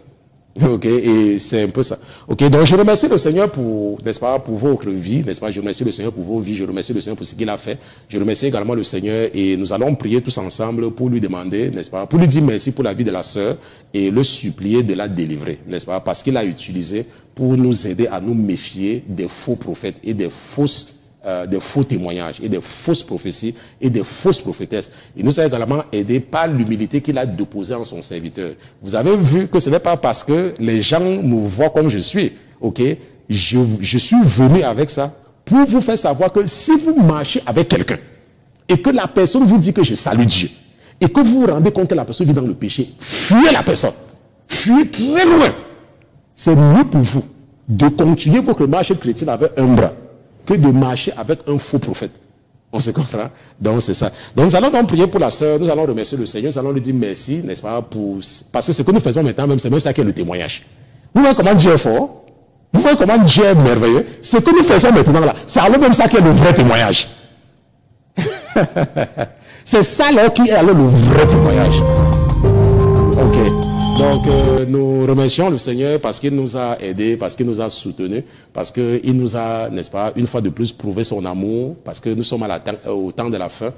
S1: Ok, et c'est un peu ça. Ok, donc je remercie le Seigneur pour, n'est-ce pas, pour votre vie, n'est-ce pas, je remercie le Seigneur pour vos vies, je remercie le Seigneur pour ce qu'il a fait. Je remercie également le Seigneur et nous allons prier tous ensemble pour lui demander, n'est-ce pas, pour lui dire merci pour la vie de la sœur et le supplier de la délivrer, n'est-ce pas, parce qu'il a utilisé pour nous aider à nous méfier des faux prophètes et des faux témoignages et des fausses prophéties et des fausses prophétesses. Il nous a également aidé par l'humilité qu'il a déposée en son serviteur. Vous avez vu que ce n'est pas parce que les gens me voient comme je suis, ok? Je suis venu avec ça pour vous faire savoir que si vous marchez avec quelqu'un et que la personne vous dit que je salue Dieu et que vous vous rendez compte que la personne vit dans le péché, fuyez la personne. Fuyez très loin. C'est mieux pour vous de continuer votre marche chrétienne avec un bras que de marcher avec un faux prophète. On se comprend? Donc c'est ça. Donc nous allons donc prier pour la sœur, nous allons remercier le Seigneur, nous allons lui dire merci, n'est-ce pas, parce que ce que nous faisons maintenant, même, c'est même ça qui est le témoignage. Vous voyez comment Dieu est fort? Vous voyez comment Dieu est merveilleux? Ce que nous faisons maintenant là, c'est alors même ça qui est le vrai témoignage. C'est ça là qui est alors le vrai témoignage. Ok. Donc, nous remercions le Seigneur parce qu'il nous a aidés, parce qu'il nous a soutenus, parce qu'il nous a, n'est-ce pas, une fois de plus prouvé son amour, parce que nous sommes au temps de la fin.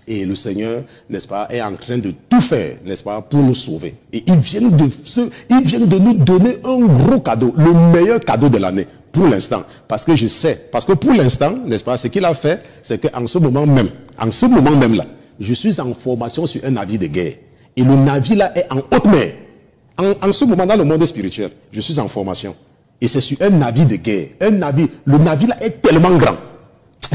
S1: Et le Seigneur, n'est-ce pas, est en train de tout faire, n'est-ce pas, pour nous sauver. Et il vient de nous donner un gros cadeau, le meilleur cadeau de l'année, pour l'instant. Parce que je sais, parce que pour l'instant, n'est-ce pas, ce qu'il a fait, c'est qu'en ce moment même là, je suis en formation sur un navire de guerre. Et le navire là est en haute mer. En ce moment, dans le monde spirituel, je suis en formation. Et c'est sur un navire de guerre. Le navire là est tellement grand.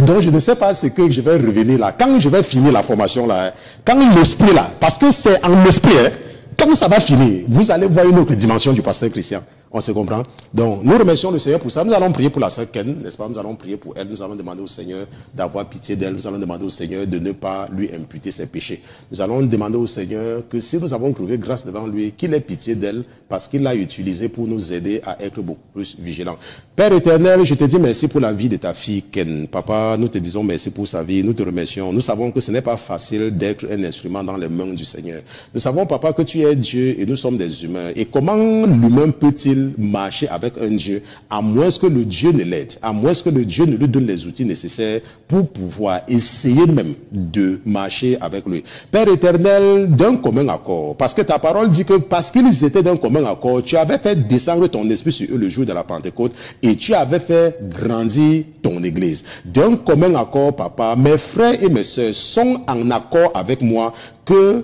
S1: Donc je ne sais pas ce que je vais revenir là. Quand je vais finir la formation là, quand l'esprit là, parce que c'est en esprit, hein, quand ça va finir, vous allez voir une autre dimension du pasteur Christian. On se comprend? Donc, nous remercions le Seigneur pour ça. Nous allons prier pour la sœur Ken, n'est-ce pas? Nous allons prier pour elle. Nous allons demander au Seigneur d'avoir pitié d'elle. Nous allons demander au Seigneur de ne pas lui imputer ses péchés. Nous allons demander au Seigneur que si nous avons trouvé grâce devant lui, qu'il ait pitié d'elle parce qu'il l'a utilisé pour nous aider à être beaucoup plus vigilants. Père éternel, je te dis merci pour la vie de ta fille Ken. Papa, nous te disons merci pour sa vie. Nous te remercions. Nous savons que ce n'est pas facile d'être un instrument dans les mains du Seigneur. Nous savons, Papa, que tu es Dieu et nous sommes des humains. Et comment l'humain peut-il marcher avec un Dieu à moins que le Dieu ne l'aide, à moins que le Dieu ne lui donne les outils nécessaires pour pouvoir essayer même de marcher avec lui. Père éternel, d'un commun accord, parce que ta parole dit que parce qu'ils étaient d'un commun accord, tu avais fait descendre ton esprit sur eux le jour de la Pentecôte et tu avais fait grandir ton église. D'un commun accord, papa, mes frères et mes sœurs sont en accord avec moi que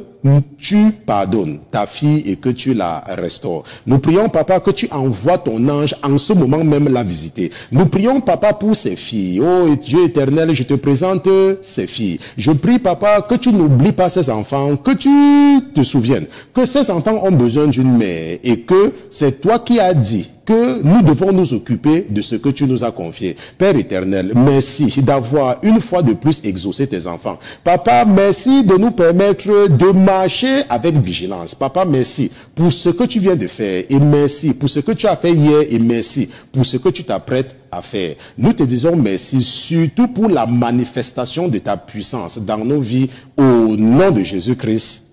S1: tu pardonnes ta fille et que tu la restaures. Nous prions, papa, que tu envoies ton ange en ce moment même la visiter. Nous prions, papa, pour ces filles. Oh Dieu éternel, je te présente ces filles. Je prie, papa, que tu n'oublies pas ces enfants, que tu te souviennes que ces enfants ont besoin d'une mère et que c'est toi qui as dit que nous devons nous occuper de ce que tu nous as confié. Père éternel, merci d'avoir une fois de plus exaucé tes enfants. Papa, merci de nous permettre de marcher avec vigilance. Papa, merci pour ce que tu viens de faire et merci pour ce que tu as fait hier et merci pour ce que tu t'apprêtes à faire. Nous te disons merci surtout pour la manifestation de ta puissance dans nos vies au nom de Jésus-Christ.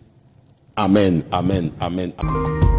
S1: Amen, amen, amen, amen.